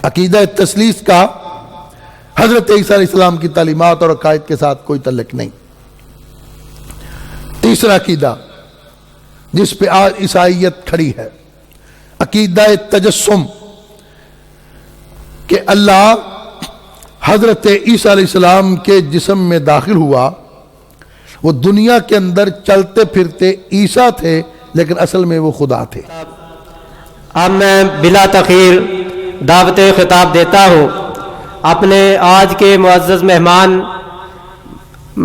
عقیدہ تثلیث کا حضرت عیسیٰ علیہ السلام کی تعلیمات اور عقائد کے ساتھ کوئی تعلق نہیں۔ تیسرا عقیدہ جس پہ آج عیسائیت کھڑی ہے، عقیدہ تجسم، کہ اللہ حضرت عیسیٰ علیہ السلام کے جسم میں داخل ہوا، وہ دنیا کے اندر چلتے پھرتے عیسیٰ تھے لیکن اصل میں وہ خدا تھے۔ اب میں بلا تاخیر دعوت خطاب دیتا ہوں اپنے آج کے معزز مہمان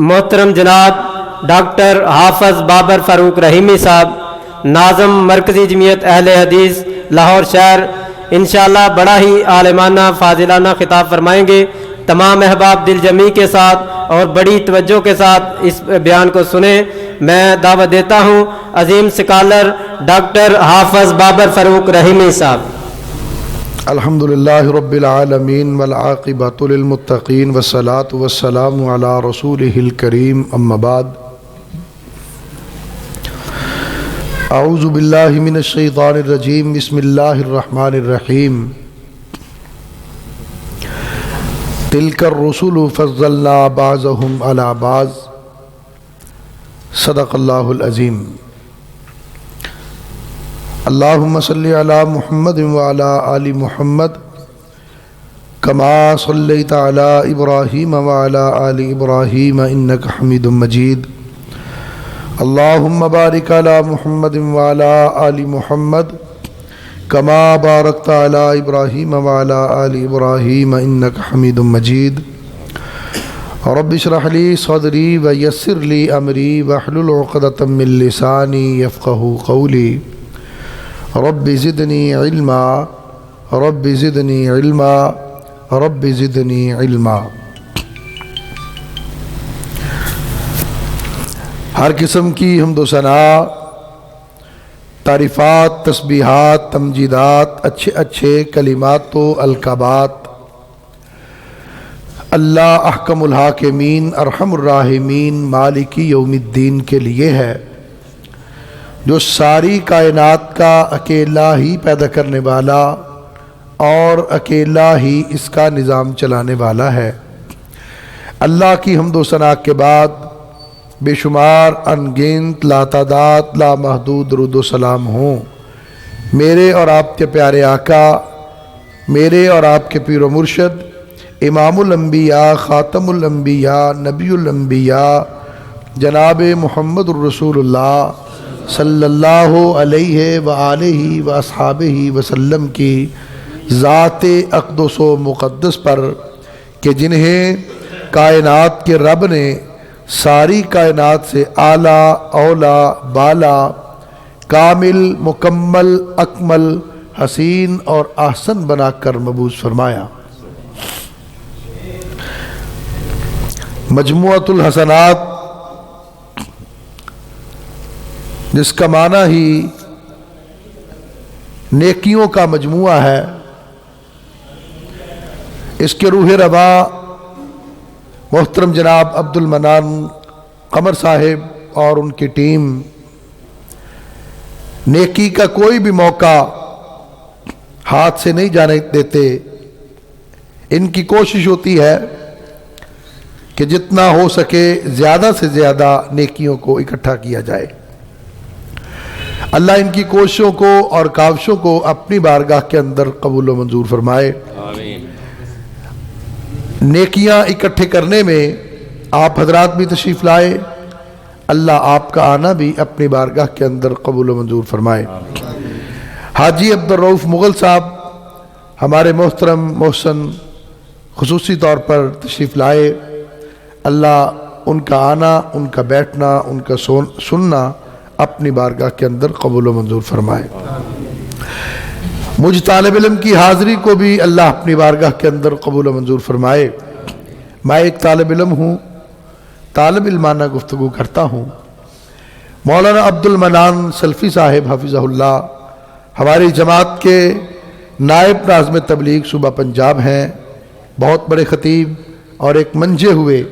محترم جناب ڈاکٹر حافظ بابر فاروق رحیمی صاحب، ناظم مرکزی جمعیت اہل حدیث لاہور شہر، انشاءاللہ بڑا ہی عالمانہ فاضلانہ خطاب فرمائیں گے۔ تمام احباب دل جمی کے ساتھ اور بڑی توجہ کے ساتھ اس بیان کو سنیں۔ میں دعوت دیتا ہوں عظیم سکالر ڈاکٹر حافظ بابر فاروق رحیمی صاحب۔ الحمدللہ رب العالمین والعاقبۃ للمتقین والصلاة والسلام علی رسولہ الکریم، اما بعد۔ اعوذ باللہ من الشیطان الرجیم، بسم اللہ الرحمن الرحیم۔ تلک الرسل فضلنا بعضهم علی بعض، صدق اللہ العظیم۔ اللہم صلی علی محمد وعلی آل محمد کما صلیت علی ابراہیم وعلی آل ابراہیم انک حمید مجید۔ اللہم بارک علی محمد وعلی آل محمد کما بارکت علی ابراہیم وعلی آل ابراہیم انک حمید مجید۔ رب اشرح لی صدری ویسر لی امری واحلل عقدۃ من لسانی یفقہوا قولی۔ رب زدنی علما، رب زدنی علما، رب زدنی علما۔ ہر قسم کی حمد و ثنا، تعریفات، تسبیحات، تمجیدات، اچھے اچھے کلمات و القابات اللہ احکم الحاکمین ارحم الراحمین مالک یوم الدین کے لیے ہے، جو ساری کائنات کا اکیلا ہی پیدا کرنے والا اور اکیلا ہی اس کا نظام چلانے والا ہے۔ اللہ کی حمد و ثنا کے بعد بے شمار انگنت لاتعداد لامحدود درود و سلام ہوں میرے اور آپ کے پیارے آقا، میرے اور آپ کے پیر و مرشد، امام الانبیاء، خاتم الانبیاء، نبی الانبیاء، جناب محمد الرسول اللہ صلی اللہ علیہ وآلہ واصحابہ وسلم کی ذات اقدس و مقدس پر، کہ جنہیں کائنات کے رب نے ساری کائنات سے اعلیٰ اولا بالا، کامل مکمل اکمل حسین اور احسن بنا کر مبعوث فرمایا۔ مجموعۃ الحسنات جس کا معنی ہی نیکیوں کا مجموعہ ہے، اس کے روح رواں محترم جناب عبد المنان قمر صاحب اور ان کی ٹیم نیکی کا کوئی بھی موقع ہاتھ سے نہیں جانے دیتے۔ ان کی کوشش ہوتی ہے کہ جتنا ہو سکے زیادہ سے زیادہ نیکیوں کو اکٹھا کیا جائے۔ اللہ ان کی کوششوں کو اور کاوشوں کو اپنی بارگاہ کے اندر قبول و منظور فرمائے۔ آمین۔ نیکیاں اکٹھے کرنے میں آپ حضرات بھی تشریف لائے، اللہ آپ کا آنا بھی اپنی بارگاہ کے اندر قبول و منظور فرمائے۔ حاجی عبدالرؤف مغل صاحب ہمارے محترم محسن خصوصی طور پر تشریف لائے، اللہ ان کا آنا، ان کا بیٹھنا، ان کا سننا اپنی بارگاہ کے اندر قبول و منظور فرمائے۔ مجھ طالب علم کی حاضری کو بھی اللہ اپنی بارگاہ کے اندر قبول و منظور فرمائے۔ میں ایک طالب علم ہوں، طالب علمانہ گفتگو کرتا ہوں۔ مولانا عبد المنان سلفی صاحب حفظہ اللہ ہماری جماعت کے نائب ناظم تبلیغ صوبہ پنجاب ہیں، بہت بڑے خطیب اور ایک منجے ہوئے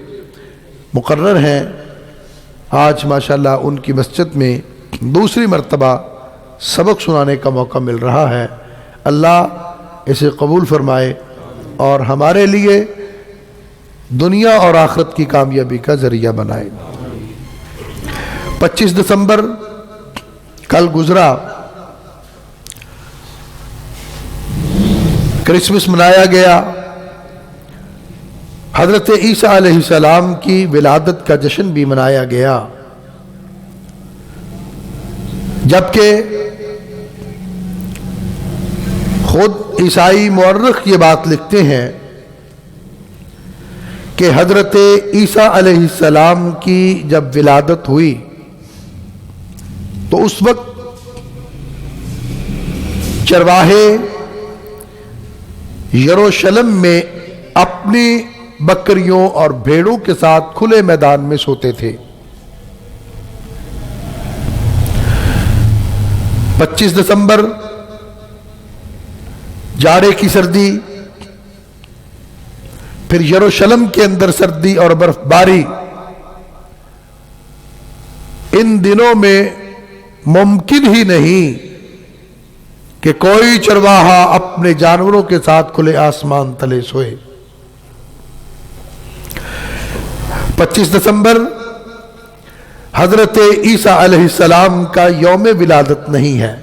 مقرر ہیں۔ آج ماشاءاللہ ان کی مسجد میں دوسری مرتبہ سبق سنانے کا موقع مل رہا ہے۔ اللہ اسے قبول فرمائے اور ہمارے لیے دنیا اور آخرت کی کامیابی کا ذریعہ بنائے۔ 25 دسمبر کل گزرا، کرسمس منایا گیا، حضرت عیسیٰ علیہ السلام کی ولادت کا جشن بھی منایا گیا، جبکہ خود عیسائی مورخ یہ بات لکھتے ہیں کہ حضرت عیسیٰ علیہ السلام کی جب ولادت ہوئی تو اس وقت چرواہے یروشلم میں اپنی بکریوں اور بھیڑوں کے ساتھ کھلے میدان میں سوتے تھے۔ 25 دسمبر جاڑے کی سردی، پھر یروشلم کے اندر سردی اور برف باری، ان دنوں میں ممکن ہی نہیں کہ کوئی چرواہا اپنے جانوروں کے ساتھ کھلے آسمان تلے سوئے۔ 25 دسمبر حضرت عیسیٰ علیہ السلام کا یوم ولادت نہیں ہے۔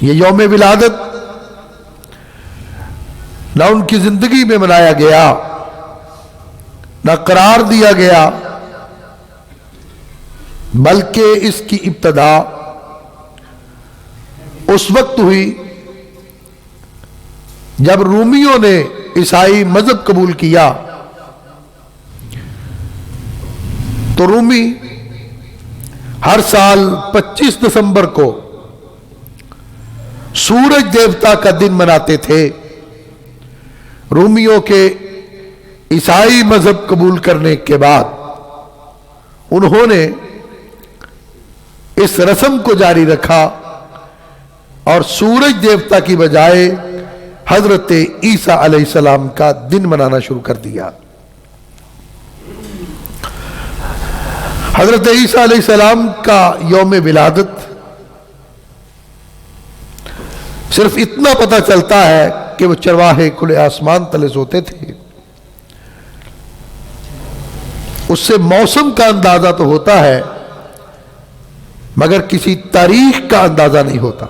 یہ یوم ولادت نہ ان کی زندگی میں منایا گیا، نہ قرار دیا گیا، بلکہ اس کی ابتدا اس وقت ہوئی جب رومیوں نے عیسائی مذہب قبول کیا تو رومی ہر سال 25 دسمبر کو سورج دیوتا کا دن مناتے تھے۔ رومیوں کے عیسائی مذہب قبول کرنے کے بعد انہوں نے اس رسم کو جاری رکھا اور سورج دیوتا کی بجائے حضرت عیسیٰ علیہ السلام کا دن منانا شروع کر دیا۔ حضرت عیسیٰ علیہ السلام کا یوم ولادت صرف اتنا پتہ چلتا ہے کہ وہ چرواہے کھلے آسمان تلے سوتے تھے، اس سے موسم کا اندازہ تو ہوتا ہے مگر کسی تاریخ کا اندازہ نہیں ہوتا۔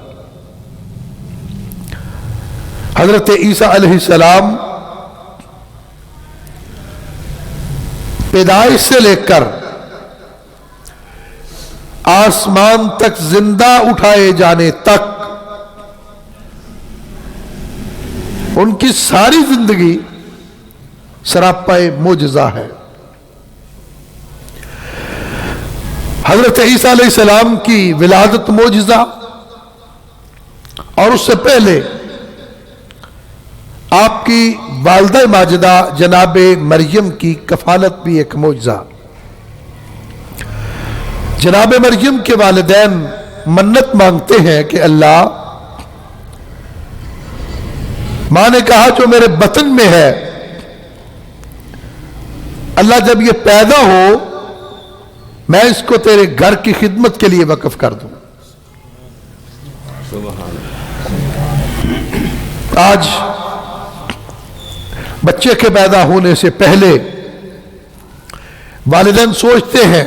حضرت عیسیٰ علیہ السلام پیدائش سے لے کر آسمان تک زندہ اٹھائے جانے تک ان کی ساری زندگی سراپا معجزہ ہے۔ حضرت عیسیٰ علیہ السلام کی ولادت معجزہ، اور اس سے پہلے آپ کی والدہ ماجدہ جناب مریم کی کفالت بھی ایک معجزہ۔ جناب مریم کے والدین منت مانگتے ہیں کہ اللہ، ماں نے کہا جو میرے بطن میں ہے، اللہ جب یہ پیدا ہو میں اس کو تیرے گھر کی خدمت کے لیے وقف کر دوں۔ آج بچے کے پیدا ہونے سے پہلے والدین سوچتے ہیں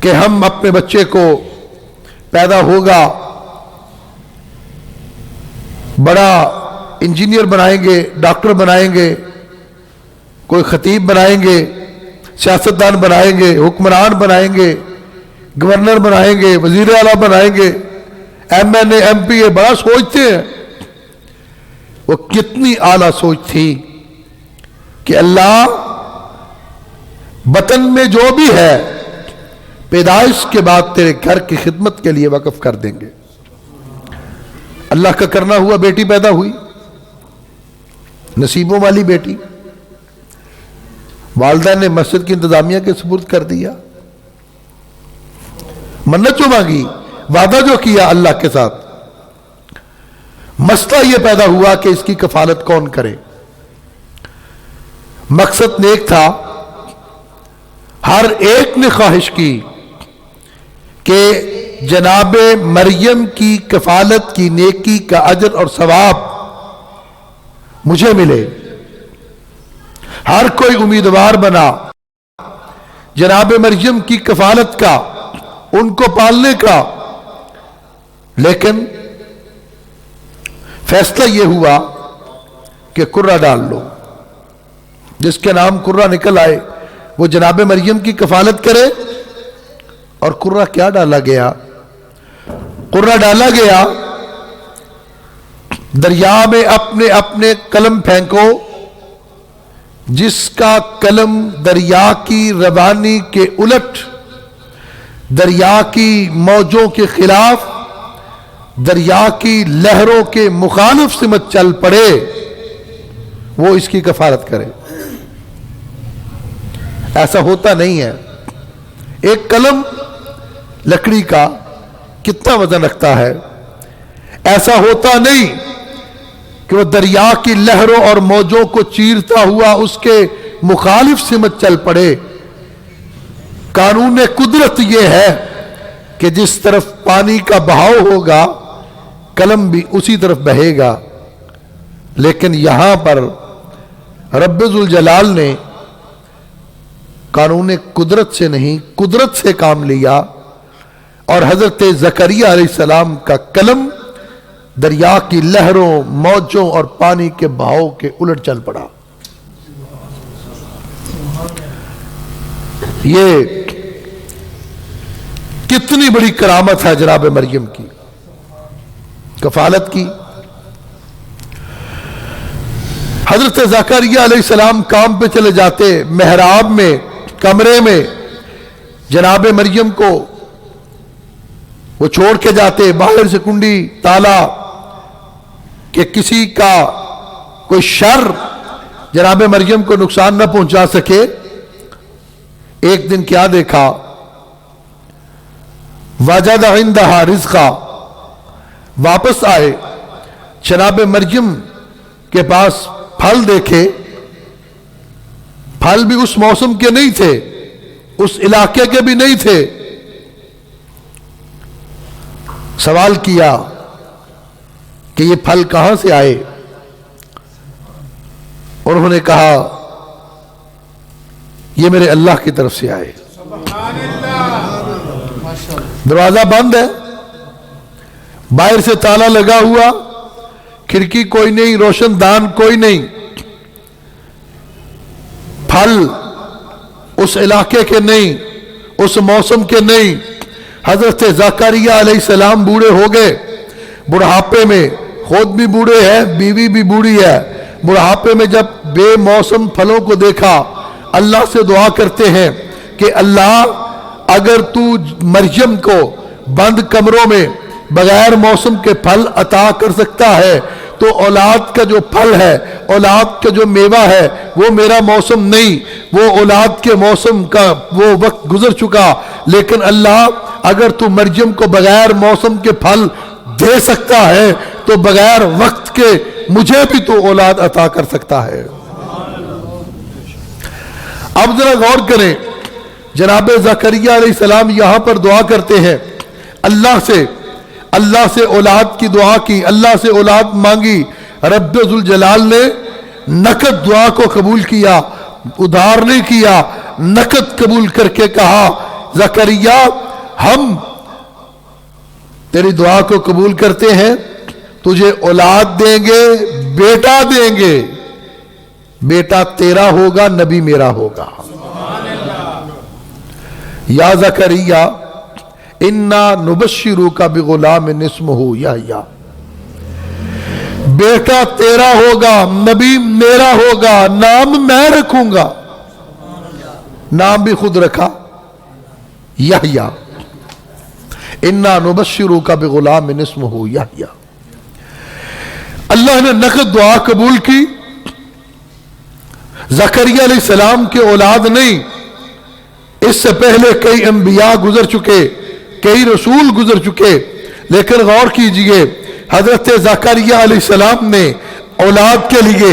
کہ ہم اپنے بچے کو پیدا ہوگا بڑا انجینئر بنائیں گے، ڈاکٹر بنائیں گے، کوئی خطیب بنائیں گے، سیاستدان بنائیں گے، حکمران بنائیں گے، گورنر بنائیں گے، وزیر اعلیٰ بنائیں گے، M N A M P A, بڑا سوچتے ہیں۔ وہ کتنی اعلیٰ سوچ تھی کہ اللہ بطن میں جو بھی ہے پیدائش کے بعد تیرے گھر کی خدمت کے لیے وقف کر دیں گے۔ اللہ کا کرنا ہوا، بیٹی پیدا ہوئی، نصیبوں والی بیٹی، والدہ نے مسجد کی انتظامیہ کے سپرد کر دیا، منت جو مانگی، وعدہ جو کیا اللہ کے ساتھ، مسئلہ یہ پیدا ہوا کہ اس کی کفالت کون کرے۔ مقصد نیک تھا، ہر ایک نے خواہش کی کہ جناب مریم کی کفالت کی نیکی کا اجر اور ثواب مجھے ملے. ہر کوئی امیدوار بنا جناب مریم کی کفالت کا، ان کو پالنے کا، لیکن فیصلہ یہ ہوا کہ قرہ ڈال لو. جس کے نام قرہ نکل آئے وہ جناب مریم کی کفالت کرے. اور قرہ کیا ڈالا گیا؟ قرہ ڈالا گیا دریا میں اپنے اپنے قلم پھینکو، جس کا قلم دریا کی روانی کے الٹ، دریا کی موجوں کے خلاف، دریا کی لہروں کے مخالف سمت چل پڑے، وہ اس کی کفالت کرے. ایسا ہوتا نہیں ہے. ایک قلم لکڑی کا کتنا وزن رکھتا ہے؟ ایسا ہوتا نہیں کہ وہ دریا کی لہروں اور موجوں کو چیرتا ہوا اس کے مخالف سمت چل پڑے. قانون قدرت یہ ہے کہ جس طرف پانی کا بہاؤ ہوگا قلم بھی اسی طرف بہے گا. لیکن یہاں پر رب ذوالجلال نے قانون قدرت سے نہیں، قدرت سے کام لیا، اور حضرت زکریا علیہ السلام کا قلم دریا کی لہروں، موجوں اور پانی کے بہاؤ کے الٹ چل پڑا. یہ کتنی بڑی کرامت ہے جناب مریم کی کفالت کی. حضرت زکریا علیہ السلام کام پہ چلے جاتے، محراب میں، کمرے میں جناب مریم کو وہ چھوڑ کے جاتے، باہر سے کنڈی تالا کہ کسی کا کوئی شر جناب مریم کو نقصان نہ پہنچا سکے. ایک دن کیا دیکھا؟ وجد عندها رزقا، واپس آئے جناب مریم کے پاس پھل دیکھے. پھل بھی اس موسم کے نہیں تھے، اس علاقے کے بھی نہیں تھے. سوال کیا کہ یہ پھل کہاں سے آئے؟ اور انہوں نے کہا یہ میرے اللہ کی طرف سے آئے. دروازہ بند ہے، باہر سے تالا لگا ہوا، کھڑکی کوئی نہیں، روشن دان کوئی نہیں. پھل اس علاقے کے نہیں، اس موسم کے نہیں. حضرت زکریا علیہ السلام بوڑھے ہو گئے، بڑھاپے میں، خود بھی بوڑھے ہیں، بیوی بھی بوڑھی ہے. بڑھاپے میں جب بے موسم پھلوں کو دیکھا، اللہ سے دعا کرتے ہیں کہ اللہ اگر تو مریم کو بند کمروں میں بغیر موسم کے پھل عطا کر سکتا ہے تو اولاد کا جو پھل ہے، اولاد کا جو میوہ ہے، وہ میرا موسم نہیں، وہ اولاد کے موسم کا وہ وقت گزر چکا. لیکن اللہ اگر تو مریم کو بغیر موسم کے پھل دے سکتا ہے تو بغیر وقت کے مجھے بھی تو اولاد عطا کر سکتا ہے. اب ذرا غور کریں، جناب زکریا علیہ السلام یہاں پر دعا کرتے ہیں اللہ سے اولاد کی دعا کی، اللہ سے اولاد مانگی. رب ذوالجلال نے نقد دعا کو قبول کیا، ادھار نہیں کیا، نقد قبول کر کے کہا زکریا ہم تیری دعا کو قبول کرتے ہیں، تجھے اولاد دیں گے، بیٹا دیں گے. بیٹا تیرا ہوگا، نبی میرا ہوگا. یا زکریا انا نبشروک بغلام اسمہ یحییٰ، بیٹا تیرا ہوگا، نبی میرا ہوگا، نام میں رکھوں گا. نام بھی خود رکھا یحییٰ. انا نبشروک بغلام اسمہ یحییٰ. اللہ نے نقد دعا قبول کی. زکریا علیہ السلام کے اولاد نہیں، اس سے پہلے کئی انبیاء گزر چکے، کئی رسول گزر چکے. لیکن غور کیجئے، حضرت زکریا علیہ السلام نے اولاد کے لیے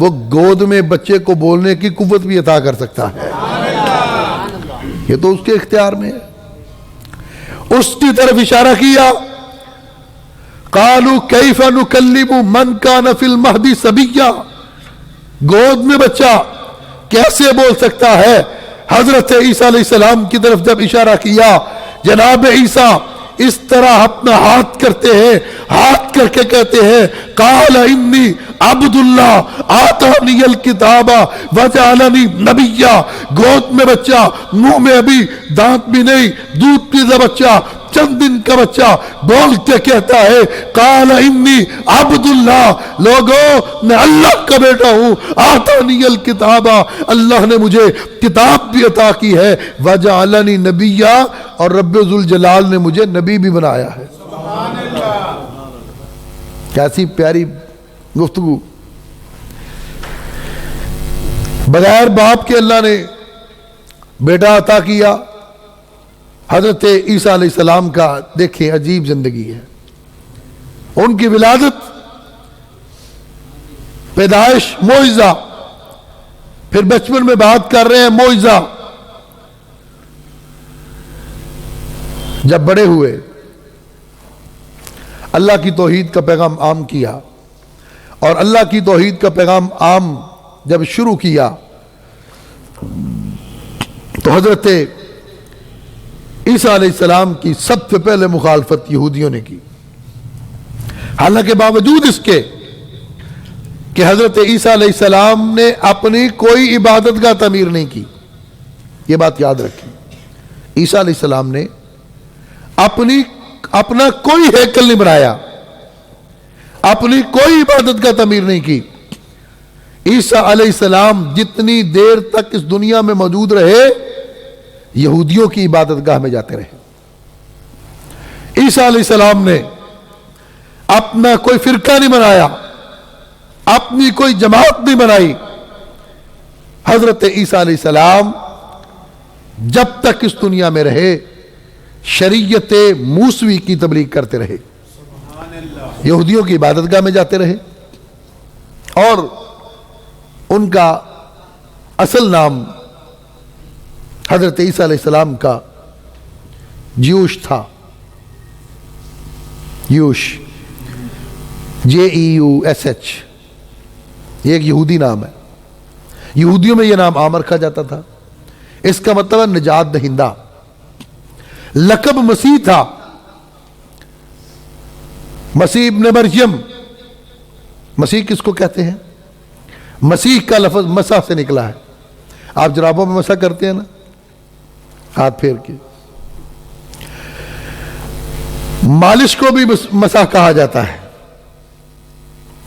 وہ گود میں بچے کو بولنے کی قوت بھی عطا کر سکتا ہے. یہ تو اس کے اختیار میں ہے. اس کی طرف اشارہ کیا. قالوا کیف نکلم من کان فی المہدی صبیا. گود میں بچہ کیسے بول سکتا ہے؟ حضرت عیسیٰ علیہ السلام کی طرف جب اشارہ کیا، جناب عیسیٰ اس طرح اپنا ہاتھ کرتے ہیں، ہاتھ کر کے کہتے ہیں قال انی عبد اللہ آتانی الکتاب وجعلنی نبیا. گود میں بچہ، منہ میں ابھی دانت بھی نہیں، دودھ پیتا بچہ، چند دن کا بچہ بول کے کہتا ہے قال انی عبد اللہ. لوگو میں اللہ کا بیٹا ہوں. آتانی الکتاب، اللہ نے مجھے کتاب بھی عطا کی ہے. وجعلنی نبیا، اور رب ذوالجلال نے مجھے نبی بھی بنایا ہے. کیسی پیاری گفتگو. بغیر باپ کے اللہ نے بیٹا عطا کیا. حضرت عیسیٰ علیہ السلام کا دیکھیں عجیب زندگی ہے. ان کی ولادت، پیدائش معجزہ، پھر بچپن میں بات کر رہے ہیں معجزہ. جب بڑے ہوئے اللہ کی توحید کا پیغام عام کیا، اور اللہ کی توحید کا پیغام عام جب شروع کیا تو حضرت عیسیٰ علیہ السلام کی سب سے پہلے مخالفت یہودیوں نے کی. حالانکہ باوجود اس کے کہ حضرت عیسیٰ علیہ السلام نے اپنی کوئی عبادت گاہ تعمیر نہیں کی. یہ بات یاد رکھیں، عیسیٰ علیہ السلام نے اپنا کوئی ہیکل نہیں بنایا، اپنی کوئی عبادت گاہ تعمیر نہیں کی. عیسیٰ علیہ السلام جتنی دیر تک اس دنیا میں موجود رہے یہودیوں کی عبادت گاہ میں جاتے رہے. عیسیٰ علیہ السلام نے اپنا کوئی فرقہ نہیں بنایا، اپنی کوئی جماعت نہیں بنائی. حضرت عیسیٰ علیہ السلام جب تک اس دنیا میں رہے شریعت موسوی کی تبلیغ کرتے رہے، یہودیوں کی عبادت گاہ میں جاتے رہے. اور ان کا اصل نام حضرت عیسیٰ علیہ السلام کا جیوش تھا. یوش، JEUSH، یہ ایک یہودی نام ہے. یہودیوں میں یہ نام عام رکھا جاتا تھا. اس کا مطلب ہے نجات دہندہ. لقب مسیح تھا. مسیح ابن مریم. مسیح کس کو کہتے ہیں؟ مسیح کا لفظ مسح سے نکلا ہے. آپ جرابوں میں مسح کرتے ہیں نا، ہاتھ پھیر کے. مالش کو بھی مسح کہا جاتا ہے.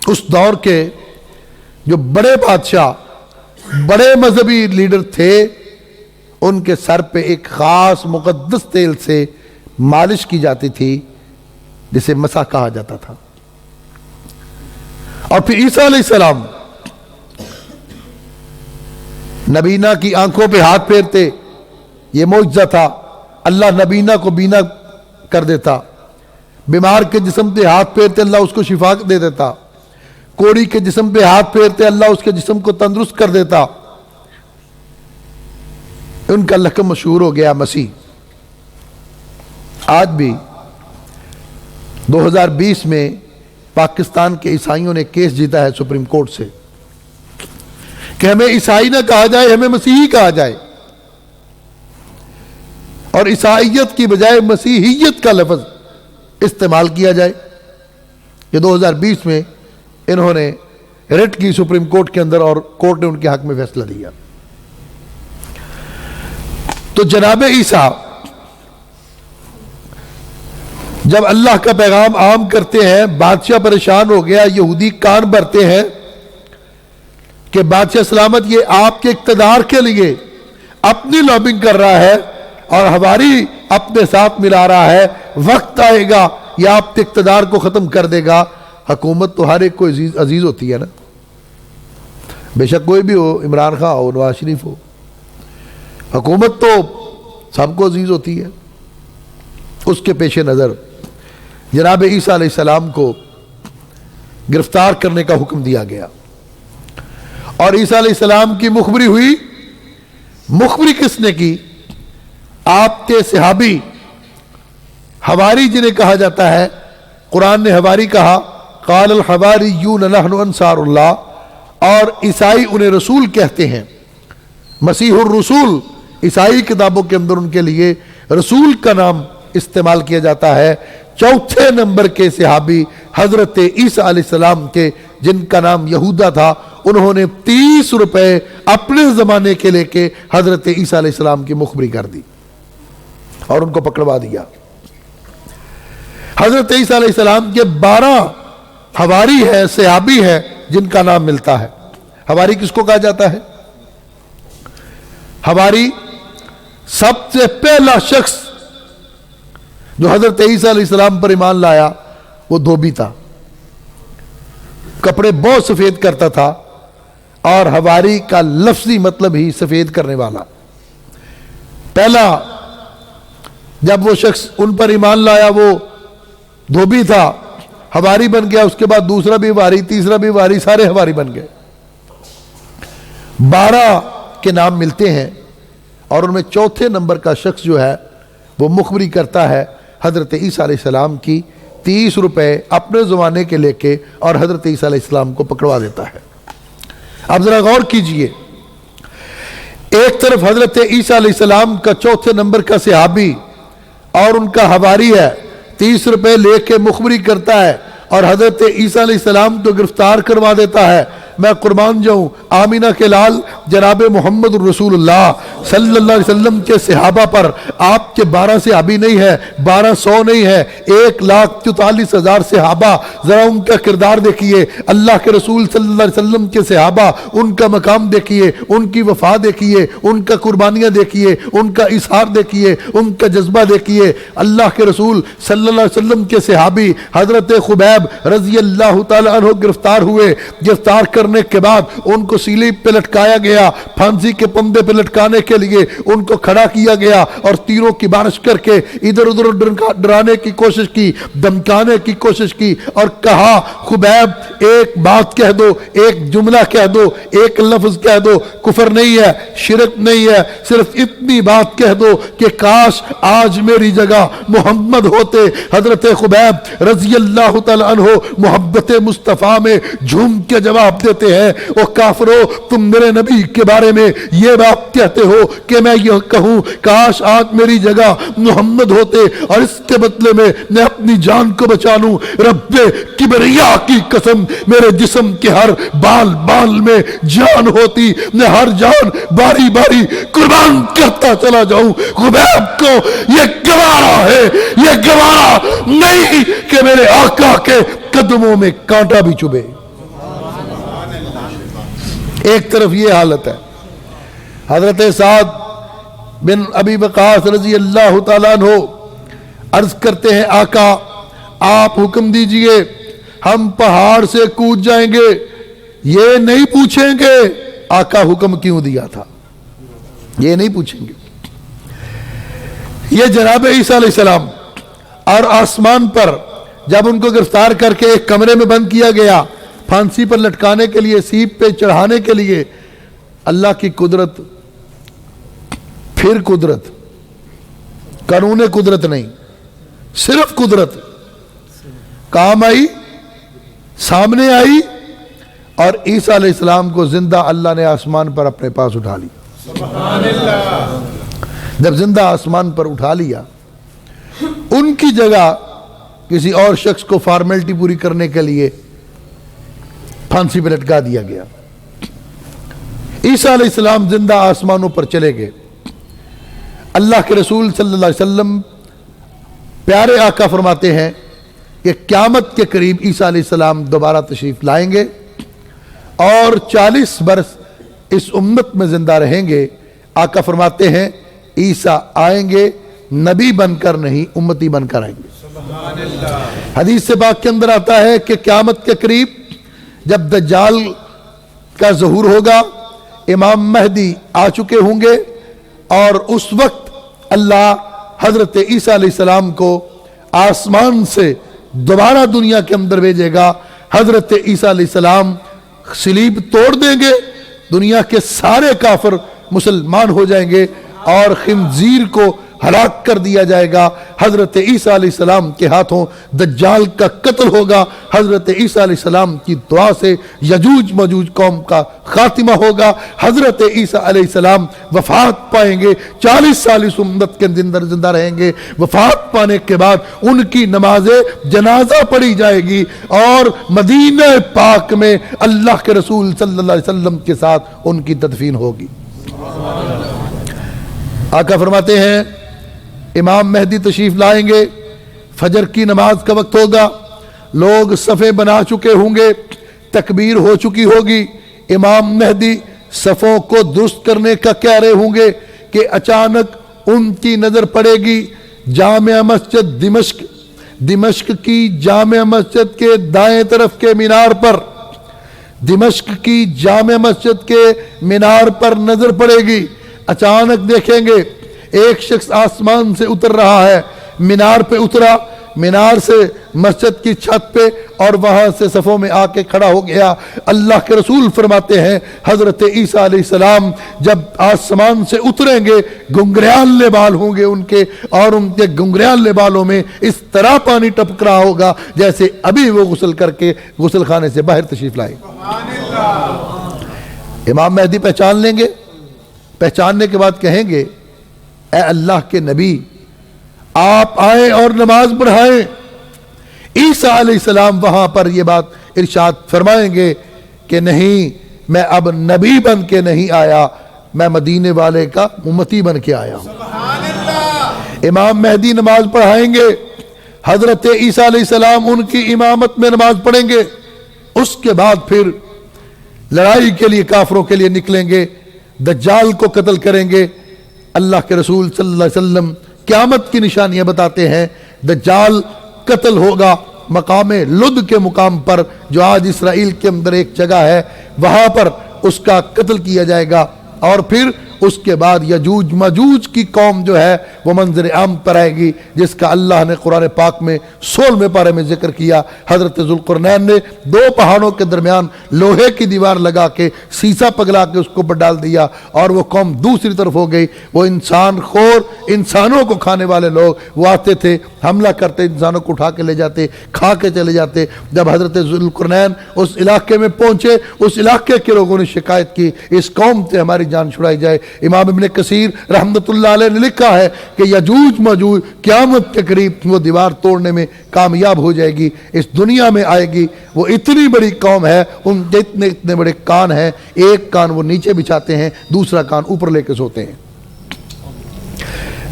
اس دور کے جو بڑے بادشاہ، بڑے مذہبی لیڈر تھے، ان کے سر پہ ایک خاص مقدس تیل سے مالش کی جاتی تھی جسے مسح کہا جاتا تھا. اور پھر عیسیٰ علیہ السلام نبینا کی آنکھوں پہ ہاتھ پھیرتے، یہ معجزہ تھا. اللہ نبینا کو بینا کر دیتا. بیمار کے جسم پہ ہاتھ پھیرتے، اللہ اس کو شفا دے دیتا. کوڑی کے جسم پہ ہاتھ پھیرتے، اللہ اس کے جسم کو تندرست کر دیتا. ان کا لقب مشہور ہو گیا مسیح. آج بھی 2020 میں پاکستان کے عیسائیوں نے کیس جیتا ہے سپریم کورٹ سے کہ ہمیں عیسائی نہ کہا جائے، ہمیں مسیحی کہا جائے، اور عیسائیت کی بجائے مسیحیت کا لفظ استعمال کیا جائے. یہ 2020 میں انہوں نے ریٹ کی سپریم کورٹ کے اندر، اور کورٹ نے ان کے حق میں فیصلہ دیا. تو جناب عیسیٰ جب اللہ کا پیغام عام کرتے ہیں، بادشاہ پریشان ہو گیا، یہودی کان بھرتے ہیں کہ بادشاہ سلامت یہ آپ کے اقتدار کے لیے اپنی لابنگ کر رہا ہے اور ہماری اپنے ساتھ ملا رہا ہے. وقت آئے گا یہ آپ کے اقتدار کو ختم کر دے گا. حکومت تو ہر ایک کو عزیز ہوتی ہے نا، بے شک کوئی بھی ہو، عمران خان ہو، نواز شریف ہو، حکومت تو سب کو عزیز ہوتی ہے. اس کے پیش نظر جناب عیسیٰ علیہ السلام کو گرفتار کرنے کا حکم دیا گیا. اور عیسیٰ علیہ السلام کی مخبری ہوئی. مخبری کس نے کی؟ آپ کے صحابی حواری جنہیں کہا جاتا ہے. قرآن نے حواری کہا، قال الحواریون نحن انصار اللہ، اور عیسائی انہیں رسول کہتے ہیں. مسیح الرسول عیسائی کتابوں کے اندر ان کے لیے رسول کا نام استعمال کیا جاتا ہے. چوتھے نمبر کے صحابی حضرت عیسیٰ علیہ السلام کے، جن کا نام یہودا تھا، انہوں نے 30 روپے اپنے زمانے کے لے کے حضرت عیسیٰ علیہ السلام کی مخبری کر دی اور ان کو پکڑوا دیا. حضرت عیسیٰ علیہ السلام کے 12 حواری ہے، صحابی ہے، جن کا نام ملتا ہے. حواری کس کو کہا جاتا ہے؟ حواری سب سے پہلا شخص جو حضرت عیسیٰ علیہ السلام پر ایمان لایا وہ دھوبی تھا، کپڑے بہت سفید کرتا تھا، اور حواری کا لفظی مطلب ہی سفید کرنے والا. پہلا جب وہ شخص ان پر ایمان لایا وہ دھوبی تھا، حواری بن گیا. اس کے بعد دوسرا بھی حواری، تیسرا بھی حواری، سارے حواری بن گئے. 12 کے نام ملتے ہیں، اور ان میں چوتھے نمبر کا شخص جو ہے وہ مخبری کرتا ہے حضرت عیسیٰ علیہ السلام کی. 30 روپے اپنے زمانے کے لے کے اور حضرت عیسیٰ علیہ السلام کو پکڑوا دیتا ہے. اب ذرا غور کیجئے، ایک طرف حضرت عیسیٰ علیہ السلام کا چوتھے نمبر کا صحابی اور ان کا حواری ہے، 30 روپے لے کے مخبری کرتا ہے اور حضرت عیسیٰ علیہ السلام تو گرفتار کروا دیتا ہے. میں قربان جاؤں، آمینہ کے لال جناب محمد رسول اللہ صلی اللہ علیہ وسلم کے صحابہ پر آپ کے 12 صحابی نہیں ہے، 1200 نہیں ہے، 1,44,000 صحابہ. ذرا ان کا کردار دیکھیے، اللہ کے رسول صلی اللہ علیہ وسلم کے صحابہ، ان کا مقام دیکھیے، ان کی وفا دیکھیے، ان کا قربانیاں دیکھیے، ان کا اظہار دیکھیے، ان کا جذبہ دیکھیے. اللہ کے رسول صلی اللہ علیہ وسلم کے صحابی حضرت خبیب رضی اللہ تعالی عنہ گرفتار ہوئے. گرفتار کرنے کے بعد ان کو سیلیب پہ لٹکایا گیا، پھانسی کے پندے پہ لٹکانے کے لیے ان کو کھڑا کیا گیا، اور تیروں کی بارش کر کے ادھر ادھر ڈرانے کی کوشش کی، دمکانے کی کوشش کی، اور کہا خبیب ایک بات کہہ دو، ایک جملہ کہہ دو، ایک لفظ کہہ دو، کفر نہیں ہے، شرک نہیں ہے، صرف اتنی بات کہہ دو کہ کاش آج میری جگہ محمد ہوتے. حضرت خبیب رضی اللہ تعالی عنہ محبت مصطفیٰ میں جھوم کے جواب دیتے ہیں، او کافرو، تم میرے نبی کے بارے میں یہ بات کہتے ہو کہ میں یہ کہوں کاش آج میری جگہ محمد ہوتے، اور اس کے بدلے میں اپنی جان کو بچا لوں. رب کبریا کی قسم، میرے جسم کے ہر بال بال میں جان ہوتی، میں ہر جان باری باری قربان کرتا چلا جاؤں. خبیب کو یہ گوارا ہے، یہ گوارا نہیں کہ میرے آقا کے قدموں میں کانٹا بھی چبھے. ایک طرف یہ حالت ہے. حضرت سعد بن ابی وقاص رضی اللہ تعالیٰ عنہ عرض کرتے ہیں، آقا آپ حکم دیجئے، ہم پہاڑ سے کود جائیں گے، یہ نہیں پوچھیں گے آقا حکم کیوں دیا تھا، یہ نہیں پوچھیں گے. یہ جناب عیسیٰ علیہ السلام اور آسمان پر جب ان کو گرفتار کر کے ایک کمرے میں بند کیا گیا، پھانسی پر لٹکانے کے لیے، سیپ پہ چڑھانے کے لیے، اللہ کی قدرت، پھر قدرت، قانون قدرت نہیں، صرف قدرت کام آئی، سامنے آئی، اور عیسیٰ علیہ السلام کو زندہ اللہ نے آسمان پر اپنے پاس اٹھا لی. سبحان اللہ. جب زندہ آسمان پر اٹھا لیا، ان کی جگہ کسی اور شخص کو فارمیلٹی پوری کرنے کے لیے پھانسی پہ لٹکا دیا گیا. عیسیٰ علیہ السلام زندہ آسمانوں پر چلے گئے. اللہ کے رسول صلی اللہ علیہ وسلم پیارے آقا فرماتے ہیں کہ قیامت کے قریب عیسیٰ علیہ السلام دوبارہ تشریف لائیں گے اور 40 برس اس امت میں زندہ رہیں گے. آقا فرماتے ہیں عیسیٰ آئیں گے نبی بن کر نہیں، امتی بن کر آئیں گے. حدیث سے پاک کے اندر آتا ہے کہ قیامت کے قریب جب دجال کا ظہور ہوگا، امام مہدی آ چکے ہوں گے، اور اس وقت اللہ حضرت عیسیٰ علیہ السلام کو آسمان سے دوبارہ دنیا کے اندر بھیجے گا. حضرت عیسیٰ علیہ السلام صلیب توڑ دیں گے دنیا کے سارے کافر مسلمان ہو جائیں گے اور خنزیر کو ہلاک کر دیا جائے گا. حضرت عیسیٰ علیہ السلام کے ہاتھوں دجال کا قتل ہوگا. حضرت عیسیٰ علیہ السلام کی دعا سے یجوج مجوج قوم کا خاتمہ ہوگا. حضرت عیسیٰ علیہ السلام وفات پائیں گے, 40 سال اس امت کے زندہ رہیں گے. وفات پانے کے بعد ان کی نماز جنازہ پڑھی جائے گی اور مدینہ پاک میں اللہ کے رسول صلی اللہ علیہ وسلم کے ساتھ ان کی تدفین ہوگی. آقا فرماتے ہیں امام مہدی تشریف لائیں گے, فجر کی نماز کا وقت ہوگا, لوگ صفیں بنا چکے ہوں گے, تکبیر ہو چکی ہوگی. امام مہدی صفوں کو درست کرنے کا کہہ رہے ہوں گے کہ اچانک ان کی نظر پڑے گی جامع مسجد دمشق کی جامع مسجد کے دائیں طرف کے مینار پر. دمشق کی جامع مسجد کے مینار پر نظر پڑے گی. اچانک دیکھیں گے ایک شخص آسمان سے اتر رہا ہے, مینار پہ اترا, مینار سے مسجد کی چھت پہ اور وہاں سے صفوں میں آ کے کھڑا ہو گیا. اللہ کے رسول فرماتے ہیں حضرت عیسیٰ علیہ السلام جب آسمان سے اتریں گے گنگریالے بال ہوں گے ان کے, اور ان کے گنگریالے بالوں میں اس طرح پانی ٹپک رہا ہوگا جیسے ابھی وہ غسل کر کے غسل خانے سے باہر تشریف لائے. امام مہدی پہچان لیں گے. پہچاننے کے بعد کہیں گے اے اللہ کے نبی آپ آئیں اور نماز پڑھائیں. عیسیٰ علیہ السلام وہاں پر یہ بات ارشاد فرمائیں گے کہ نہیں, میں اب نبی بن کے نہیں آیا, میں مدینے والے کا امتی بن کے آیا ہوں. امام مہدی نماز پڑھائیں گے, حضرت عیسیٰ علیہ السلام ان کی امامت میں نماز پڑھیں گے. اس کے بعد پھر لڑائی کے لیے کافروں کے لیے نکلیں گے, دجال کو قتل کریں گے. اللہ کے رسول صلی اللہ علیہ وسلم قیامت کی نشانیاں بتاتے ہیں. دجال قتل ہوگا مقام لد کے مقام پر جو آج اسرائیل کے اندر ایک جگہ ہے, وہاں پر اس کا قتل کیا جائے گا. اور پھر اس کے بعد یجوج مجوج کی قوم جو ہے وہ منظر عام پر آئے گی, جس کا اللہ نے قرآن پاک میں 16ویں پارے میں ذکر کیا. حضرت ذوالقرنین نے 2 پہاڑوں کے درمیان لوہے کی دیوار لگا کے سیسا پگلا کے اس کو اوپر ڈال دیا اور وہ قوم دوسری طرف ہو گئی. وہ انسان خور, انسانوں کو کھانے والے لوگ وہ آتے تھے, حملہ کرتے, انسانوں کو اٹھا کے لے جاتے, کھا کے چلے جاتے. جب حضرت ذوالقرنین اس علاقے میں پہنچے, اس علاقے کے لوگوں نے شکایت کی اس قوم سے ہماری جان چھڑائی جائے. امام ابن کثیر رحمت اللہ علیہ نے لکھا ہے کہ یجوج مجوج قیامت کے قریب وہ دیوار توڑنے میں کامیاب ہو جائے گی, اس دنیا میں آئے گی. وہ اتنی بڑی قوم ہے, ان کے اتنے بڑے کان ہیں, ایک کان وہ نیچے بچھاتے ہیں, دوسرا کان اوپر لے کے سوتے ہیں.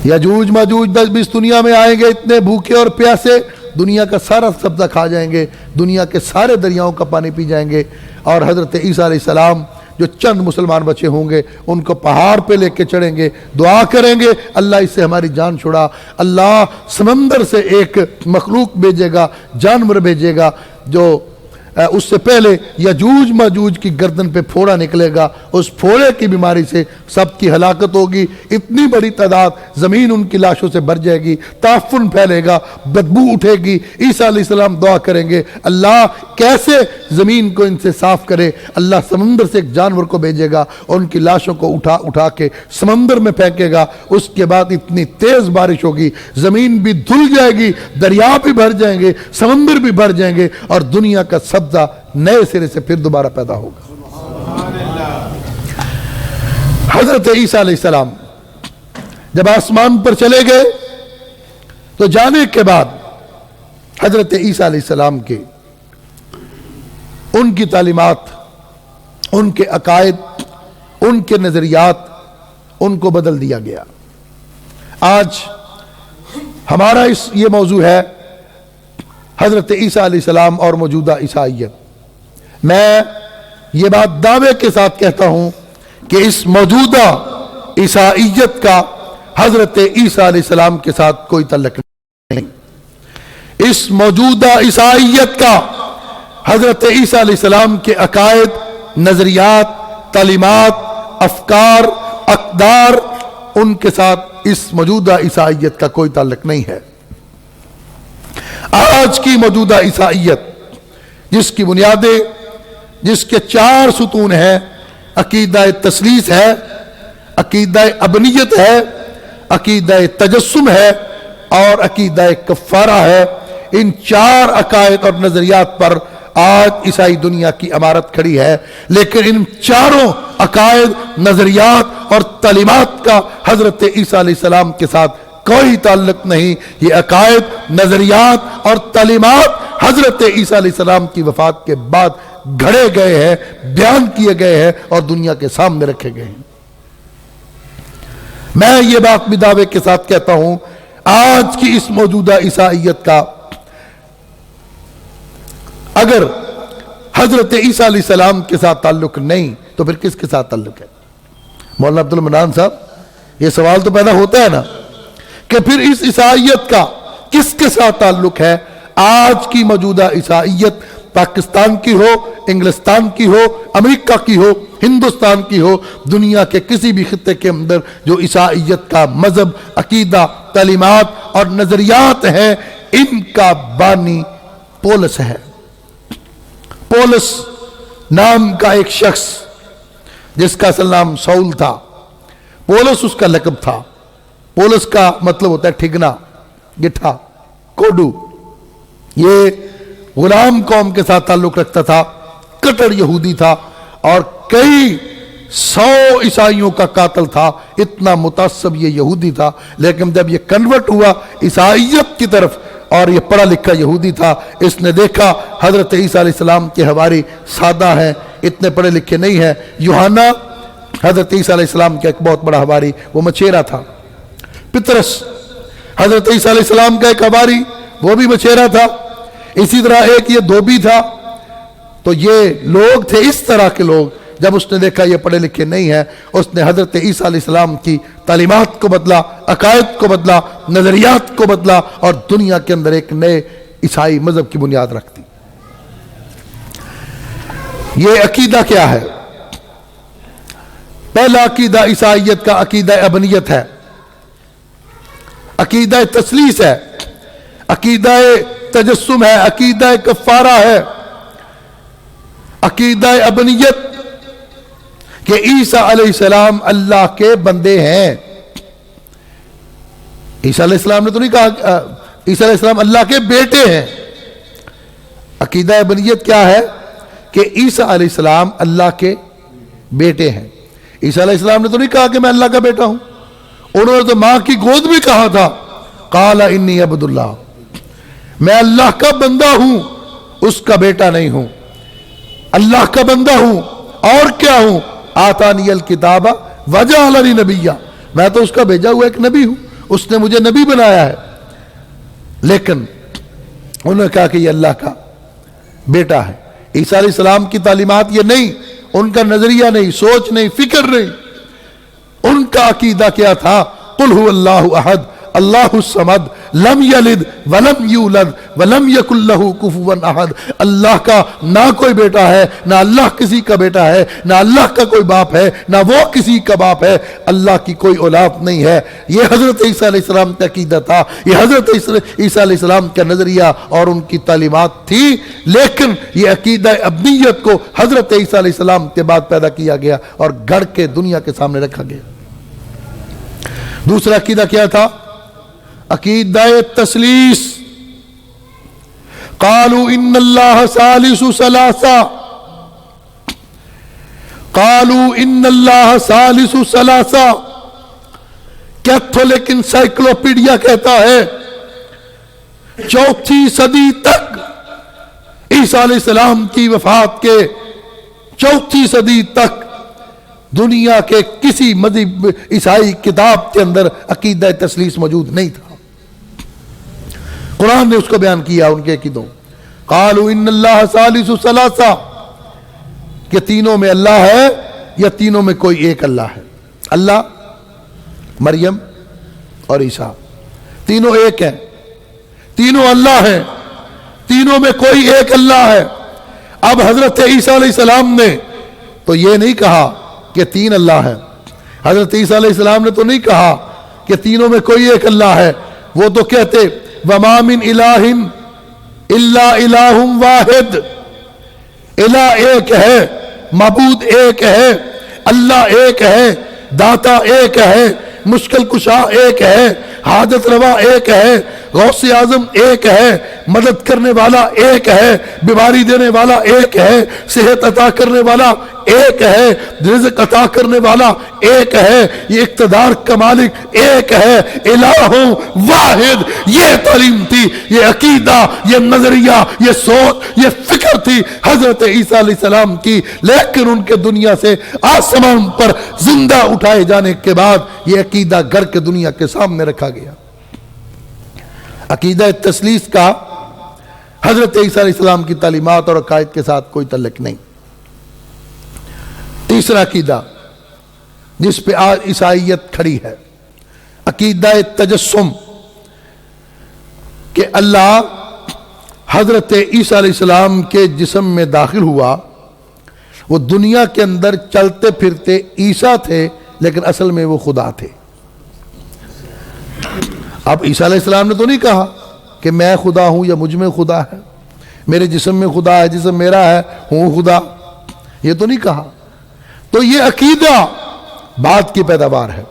یجوج مجوج اس دنیا میں آئیں گے اتنے بھوکے اور پیاسے, دنیا کا سارا سبزہ کھا جائیں گے, دنیا کے سارے دریاؤں کا پانی پی جائیں گے. اور حضرت عیسیٰ علیہ السلام جو چند مسلمان بچے ہوں گے ان کو پہاڑ پہ لے کے چڑھیں گے, دعا کریں گے اللہ اس سے ہماری جان چھڑا. اللہ سمندر سے ایک مخلوق بھیجے گا, جانور بھیجے گا جو اس سے پہلے یجوج مجوج کی گردن پہ پھوڑا نکلے گا. اس پھوڑے کی بیماری سے سب کی ہلاکت ہوگی. اتنی بڑی تعداد, زمین ان کی لاشوں سے بھر جائے گی, تعفن پھیلے گا, بدبو اٹھے گی. عیسیٰ علیہ السلام دعا کریں گے اللہ کیسے زمین کو ان سے صاف کرے. اللہ سمندر سے ایک جانور کو بھیجے گا اور ان کی لاشوں کو اٹھا کے سمندر میں پھینکے گا. اس کے بعد اتنی تیز بارش ہوگی, زمین بھی دھل جائے گی, دریا بھی بھر جائیں گے, سمندر بھی بھر جائیں گے, اور دنیا کا سبزہ نئے سرے سے پھر دوبارہ پیدا ہوگا. حضرت عیسیٰ علیہ السلام جب آسمان پر چلے گئے تو جانے کے بعد حضرت عیسیٰ علیہ السلام کے ان کی تعلیمات, ان کے عقائد, ان کے نظریات, ان کو بدل دیا گیا. آج ہمارا یہ موضوع ہے حضرت عیسیٰ علیہ السلام اور موجودہ عیسائیت. میں یہ بات دعوے کے ساتھ کہتا ہوں کہ اس موجودہ عیسائیت کا حضرت عیسیٰ علیہ السلام کے ساتھ کوئی تعلق نہیں. اس موجودہ عیسائیت کا حضرت عیسیٰ علیہ السلام کے عقائد, نظریات, تعلیمات, افکار, اقدار, ان کے ساتھ اس موجودہ عیسائیت کا کوئی تعلق نہیں ہے. آج کی موجودہ عیسائیت جس کی بنیادیں, جس کے 4 ستون ہیں, عقیدہ تثلیث ہے، عقیدہ ابنیت ہے، عقیدہ تجسم ہے اور عقیدہ کفارہ ہے۔ ان چار عقائد اور نظریات پر آج عیسائی دنیا کی عمارت کھڑی ہے، لیکن ان چاروں عقائد، نظریات اور تعلیمات کا حضرت عیسیٰ علیہ السلام کے ساتھ کوئی تعلق نہیں۔ یہ عقائد، نظریات اور تعلیمات حضرت عیسیٰ علیہ السلام کی وفات کے بعد گھڑے گئے ہیں، بیان کیے گئے ہیں اور دنیا کے سامنے رکھے گئے ہیں۔ میں یہ بات بھی دعوے کے ساتھ کہتا ہوں، آج کی اس موجودہ عیسائیت کا اگر حضرت عیسیٰ علیہ السلام کے ساتھ تعلق نہیں تو پھر کس کے ساتھ تعلق ہے؟ مولانا عبد المنان صاحب، یہ سوال تو پیدا ہوتا ہے نا کہ پھر اس عیسائیت کا کس کے ساتھ تعلق ہے؟ آج کی موجودہ عیسائیت پاکستان کی ہو، انگلستان کی ہو، امریکہ کی ہو، ہندوستان کی ہو، دنیا کے کسی بھی خطے کے اندر جو عیسائیت کا مذہب، عقیدہ، تعلیمات اور نظریات ہیں، ان کا بانی پولس ہے۔ پولس نام کا ایک شخص جس کا اصل نام سول تھا، پولس اس کا لقب تھا۔ پولس کا مطلب ہوتا ہے ٹھگنا، گٹھا، کوڈو۔ یہ غلام قوم کے ساتھ تعلق رکھتا تھا، کٹر یہودی تھا اور کئی 100 عیسائیوں کا قاتل تھا، اتنا متعصب یہ یہودی تھا۔ لیکن جب یہ کنورٹ ہوا عیسائیت کی طرف اور یہ پڑھا لکھا یہودی تھا، اس نے دیکھا حضرت عیسیٰ علیہ السلام کے حواری سادہ ہیں، اتنے پڑھے لکھے نہیں ہیں۔ یوحنا حضرت عیسیٰ علیہ السلام کا ایک بہت بڑا حواری، وہ مچیرا تھا۔ پطرس حضرت عیسیٰ علیہ السلام کا ایک حواری، وہ بھی مچیرا تھا۔ اسی طرح ایک یہ دھوبی تھا۔ تو یہ لوگ تھے، اس طرح کے لوگ۔ جب اس نے دیکھا یہ پڑھے لکھے نہیں ہیں، اس نے حضرت عیسیٰ علیہ السلام کی تعلیمات کو بدلا، عقائد کو بدلا، نظریات کو بدلا اور دنیا کے اندر ایک نئے عیسائی مذہب کی بنیاد رکھ دی۔ یہ عقیدہ کیا ہے؟ پہلا عقیدہ عیسائیت کا عقیدہ ابنیت ہے، عقیدہ تثلیث ہے، عقیدہ تجسم ہے، عقیدہ کفارہ ہے۔ عقیدہ ابنیت کہ عیسیٰ علیہ السلام اللہ کے بندے ہیں۔ عیسیٰ علیہ السلام نے تو نہیں کہا عیسیٰ علیہ السلام اللہ کے بیٹے ہیں۔ عقیدہ ابنیت کیا ہے؟ کہ عیسیٰ علیہ السلام اللہ کے بیٹے ہیں۔ عیسیٰ علیہ السلام نے تو نہیں کہا کہ میں اللہ کا بیٹا ہوں، انہوں نے تو ماں کی گود میں کہا تھا، قال انی عبد اللہ، میں اللہ کا بندہ ہوں، اس کا بیٹا نہیں ہوں، اللہ کا بندہ ہوں۔ اور کیا ہوں؟ آتانی الکتاب وجعلنی نبیا، میں تو اس کا بھیجا ہوا ایک نبی ہوں، اس نے مجھے نبی بنایا ہے۔ لیکن انہوں نے کہا کہ یہ اللہ کا بیٹا ہے۔ عیسیٰ علیہ السلام کی تعلیمات یہ نہیں، ان کا نظریہ نہیں، سوچ نہیں، فکر نہیں۔ ان کا عقیدہ کیا تھا؟ قل هو اللہ احد اللہ الصمد لم یلد ولم یولد ولم یکن لہ کفوا احد۔ اللہ کا نہ کوئی بیٹا ہے، نہ اللہ کسی کا بیٹا ہے، نہ اللہ کا کوئی باپ ہے، نہ وہ کسی کا باپ ہے، اللہ کی کوئی اولاد نہیں ہے۔ یہ حضرت عیسیٰ علیہ السلام کا عقیدہ تھا، یہ حضرت عیسیٰ علیہ السلام کا نظریہ اور ان کی تعلیمات تھی۔ لیکن یہ عقیدہ ابنیت کو حضرت عیسیٰ علیہ السلام کے بعد پیدا کیا گیا اور گھڑ کے دنیا کے سامنے رکھا گیا۔ دوسرا عقیدہ کیا تھا؟ عقیدہ تثلیث۔ قالوا ان اللہ ثالث ثلاثہ، قالوا ان اللہ ثالث ثلاثہ۔ کیتھولک انسائیکلوپیڈیا کہتا ہے 4 صدی تک، عیسیٰ علیہ السلام کی وفات کے 4 صدی تک دنیا کے کسی مذہب عیسائی کتاب کے اندر عقیدہ تثلیث موجود نہیں تھا۔ قرآن نے اس کو بیان کیا ان کے عقیدوں۔ قالوا ان اللہ ثالث ثلاثہ، کہ تینوں میں اللہ ہے یا تینوں میں کوئی ایک اللہ ہے۔ اللہ، مریم اور عیسیٰ تینوں ایک ہیں، تینوں اللہ ہیں، تینوں میں کوئی ایک اللہ ہے۔ اب حضرت عیسیٰ علیہ السلام نے تو یہ نہیں کہا کہ 3 اللہ ہے، حضرت عیسیٰ علیہ السلام نے تو نہیں کہا کہ تینوں میں کوئی ایک اللہ ہے، وہ تو کہتے وَمَا مِنْ إِلَٰهٍ إِلَّا إِلَٰهٌ وَاحِدٌ، الہ ایک ہے، معبود ایک ہے، اللہ ایک ہے، داتا ایک ہے، مشکل کشا ایک ہے، حاجت روا ایک ہے، غوث اعظم ایک ہے، مدد کرنے والا ایک ہے، بیماری دینے والا ایک ہے، صحت عطا کرنے والا ایک ہے، رزق عطا کرنے والا ایک ہے، یہ اقتدار کا مالک ایک ہے، الہ واحد۔ یہ تعلیم تھی، یہ عقیدہ، یہ نظریہ، یہ سوچ، یہ فکر تھی حضرت عیسیٰ علیہ السلام کی، لیکن ان کے دنیا سے آسمان پر زندہ اٹھائے جانے کے بعد یہ عقیدہ گھر کے دنیا کے سامنے رکھا گیا۔ عقیدہ تثلیث کا حضرت عیسیٰ علیہ السلام کی تعلیمات اور عقائد کے ساتھ کوئی تعلق نہیں۔ تیسرا عقیدہ جس پہ آج عیسائیت کھڑی ہے، عقیدہ تجسم، کہ اللہ حضرت عیسیٰ علیہ السلام کے جسم میں داخل ہوا، وہ دنیا کے اندر چلتے پھرتے عیسیٰ تھے لیکن اصل میں وہ خدا تھے۔ اب عیسیٰ علیہ السلام نے تو نہیں کہا کہ میں خدا ہوں یا مجھ میں خدا ہے، میرے جسم میں خدا ہے، جسم میرا ہے، ہوں خدا، یہ تو نہیں کہا۔ تو یہ عقیدہ بعد کی پیداوار ہے،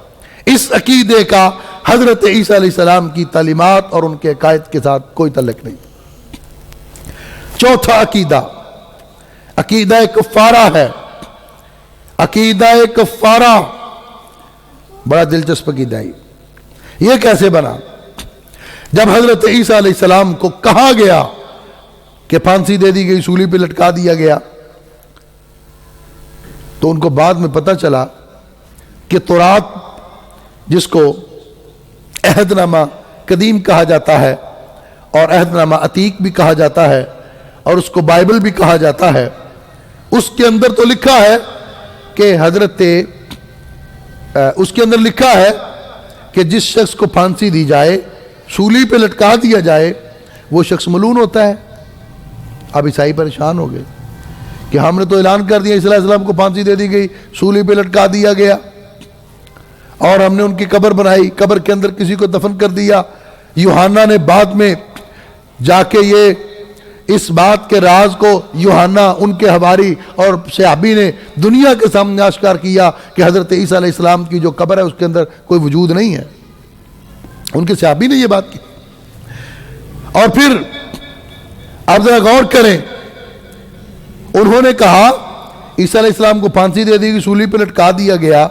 اس عقیدے کا حضرت عیسیٰ علیہ السلام کی تعلیمات اور ان کے عقائد کے ساتھ کوئی تعلق نہیں۔ چوتھا عقیدہ، عقیدہ کفارہ ہے۔ عقیدہ کفارہ بڑا دلچسپ عقیدہ ہے۔ یہ کیسے بنا؟ جب حضرت عیسیٰ علیہ السلام کو کہا گیا کہ پھانسی دے دی گئی، سولی پہ لٹکا دیا گیا، تو ان کو بعد میں پتہ چلا کہ تورات، جس کو عہد نامہ قدیم کہا جاتا ہے اور عہد نامہ عتیق بھی کہا جاتا ہے اور اس کو بائبل بھی کہا جاتا ہے، اس کے اندر تو لکھا ہے کہ اس کے اندر لکھا ہے کہ جس شخص کو پھانسی دی جائے، سولی پہ لٹکا دیا جائے، وہ شخص ملعون ہوتا ہے۔ اب عیسائی پریشان ہو گئے کہ ہم نے تو اعلان کر دیا عیسیٰ علیہ السلام کو پھانسی دے دی گئی، سولی پہ لٹکا دیا گیا، اور ہم نے ان کی قبر بنائی، قبر کے اندر کسی کو دفن کر دیا۔ یوحنا نے بعد میں جا کے اس بات کے راز کو یوحنا، ان کے حواری اور صحابی نے دنیا کے سامنے آشکار کیا کہ حضرت عیسیٰ علیہ السلام کی جو قبر ہے اس کے اندر کوئی وجود نہیں ہے۔ ان کے صحابی نے یہ بات کی۔ اور پھر آپ ذرا غور کریں، انہوں نے کہا عیسیٰ علیہ السلام کو پھانسی دے دی گئی، سولی پہ لٹکا دیا گیا۔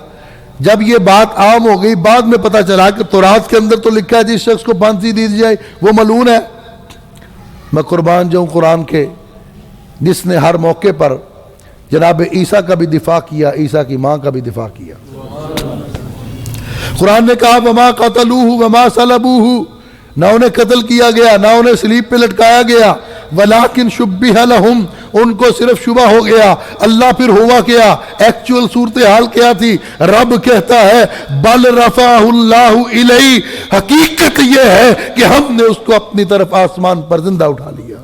جب یہ بات عام ہو گئی، بعد میں پتہ چلا کہ تورات کے اندر تو لکھا ہے جس شخص کو پھانسی دی جائے وہ ملعون ہے۔ میں قربان جاؤں قرآن کے، جس نے ہر موقع پر جناب عیسیٰ کا بھی دفاع کیا، عیسیٰ کی ماں کا بھی دفاع کیا۔ قرآن نے کہا وما قتلوہ وما صلبوہ، نہ انہیں قتل کیا گیا، نہ انہیں صلیب پہ لٹکایا گیا، ولیکن شبہ لہم، ان کو صرف شبہ ہو گیا۔ اللہ پھر ہوا کیا؟ ایکچول صورتحال کیا تھی؟ رب کہتا ہے بل رفعہ اللہ الیہ، حقیقت یہ ہے کہ ہم نے اس کو اپنی طرف آسمان پر زندہ اٹھا لیا۔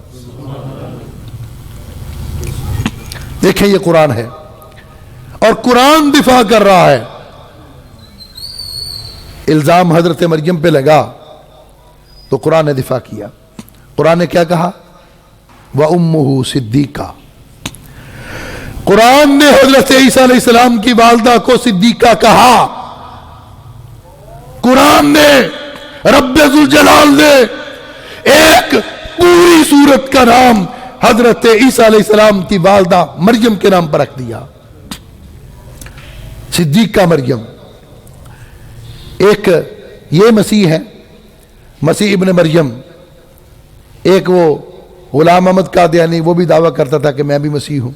دیکھیں یہ قرآن ہے اور قرآن دفاع کر رہا ہے۔ الزام حضرت مریم پہ لگا تو قرآن نے دفاع کیا۔ قرآن نے کیا کہا؟ وَأُمُّهُ صِدِّيقَةٌ، قرآن نے حضرت عیسیٰ علیہ السلام کی والدہ کو صدیقہ کہا۔ قرآن نے، رب ذوالجلال نے ایک پوری سورت کا نام حضرت عیسیٰ علیہ السلام کی والدہ مریم کے نام پر رکھ دیا، صدیقہ مریم۔ ایک یہ مسیح ہے، مسیح ابن مریم۔ ایک وہ غلام احمد قادیانی، وہ بھی دعویٰ کرتا تھا کہ میں بھی مسیح ہوں۔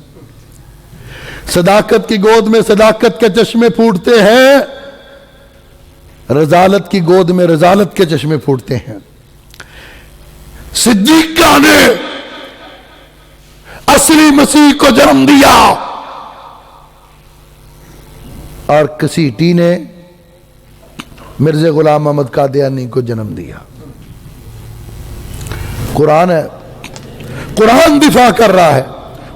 صداقت کی گود میں صداقت کے چشمے پھوٹتے ہیں، رضالت کی گود میں رضالت کے چشمے پھوٹتے ہیں۔ صدیقہ نے اصلی مسیح کو جنم دیا اور کسیٹی نے مرزا غلام احمد قادیانی کو جنم دیا۔ قرآن ہے، قرآن دفاع کر رہا ہے،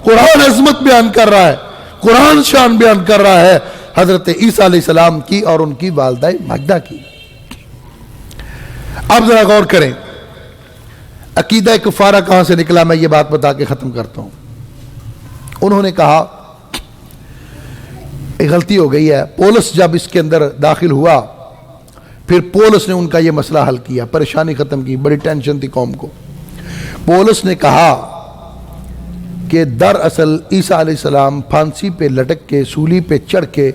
قرآن عظمت بیان کر رہا ہے، قرآن شان بیان کر رہا ہے حضرت عیسیٰ علیہ السلام کی اور ان کی والدہ ماجدہ کی۔ اب ذرا غور کریں، عقیدہ کفارہ کہاں سے نکلا، میں یہ بات بتا کے ختم کرتا ہوں۔ انہوں نے کہا ایک غلطی ہو گئی ہے. پولس جب اس کے اندر داخل ہوا پھر پولس نے ان کا یہ مسئلہ حل کیا, پریشانی ختم کی. بڑی ٹینشن تھی قوم کو. پولس نے کہا کہ دراصل عیسیٰ علیہ السلام پھانسی پہ لٹک کے سولی پہ چڑھ کے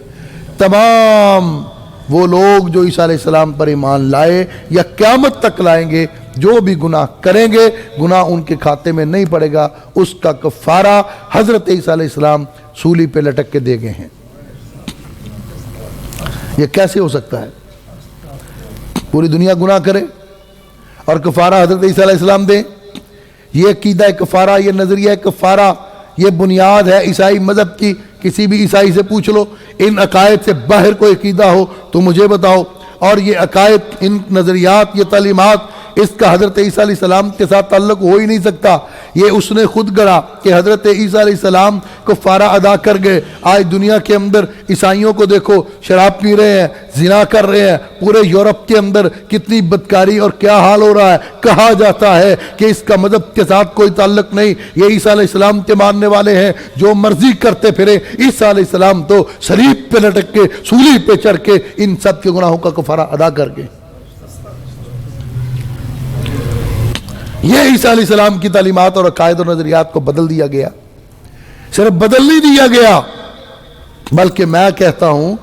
تمام وہ لوگ جو عیسیٰ علیہ السلام پر ایمان لائے یا قیامت تک لائیں گے, جو بھی گناہ کریں گے گناہ ان کے کھاتے میں نہیں پڑے گا, اس کا کفارہ حضرت عیسیٰ علیہ السلام سولی پہ لٹک کے دے گئے ہیں. یہ کیسے ہو سکتا ہے؟ پوری دنیا گناہ کرے اور کفارہ حضرت عیسیٰ علیہ السلام دیں؟ یہ عقیدہ کفارہ, یہ نظریہ کفارہ, یہ بنیاد ہے عیسائی مذہب کی. کسی بھی عیسائی سے پوچھ لو, ان عقائد سے باہر کوئی عقیدہ ہو تو مجھے بتاؤ. اور یہ عقائد, ان نظریات, یہ تعلیمات, اس کا حضرت عیسیٰ علیہ السلام کے ساتھ تعلق ہو ہی نہیں سکتا. یہ اس نے خود گڑھا کہ حضرت عیسیٰ علیہ السلام کفارہ ادا کر گئے. آج دنیا کے اندر عیسائیوں کو دیکھو, شراب پی رہے ہیں, زنا کر رہے ہیں. پورے یورپ کے اندر کتنی بدکاری اور کیا حال ہو رہا ہے. کہا جاتا ہے کہ اس کا مذہب کے ساتھ کوئی تعلق نہیں, یہ عیسیٰ علیہ السلام کے ماننے والے ہیں, جو مرضی کرتے پھرے. عیسیٰ علیہ السلام تو صلیب پہ لٹک کے, سولی پہ چڑھ کے ان سب کے گناہوں کا کفارہ ادا کر گئے. یہ عیسیٰ علیہ السلام کی تعلیمات اور عقائد اور نظریات کو بدل دیا گیا. صرف بدل نہیں دیا گیا, بلکہ میں کہتا ہوں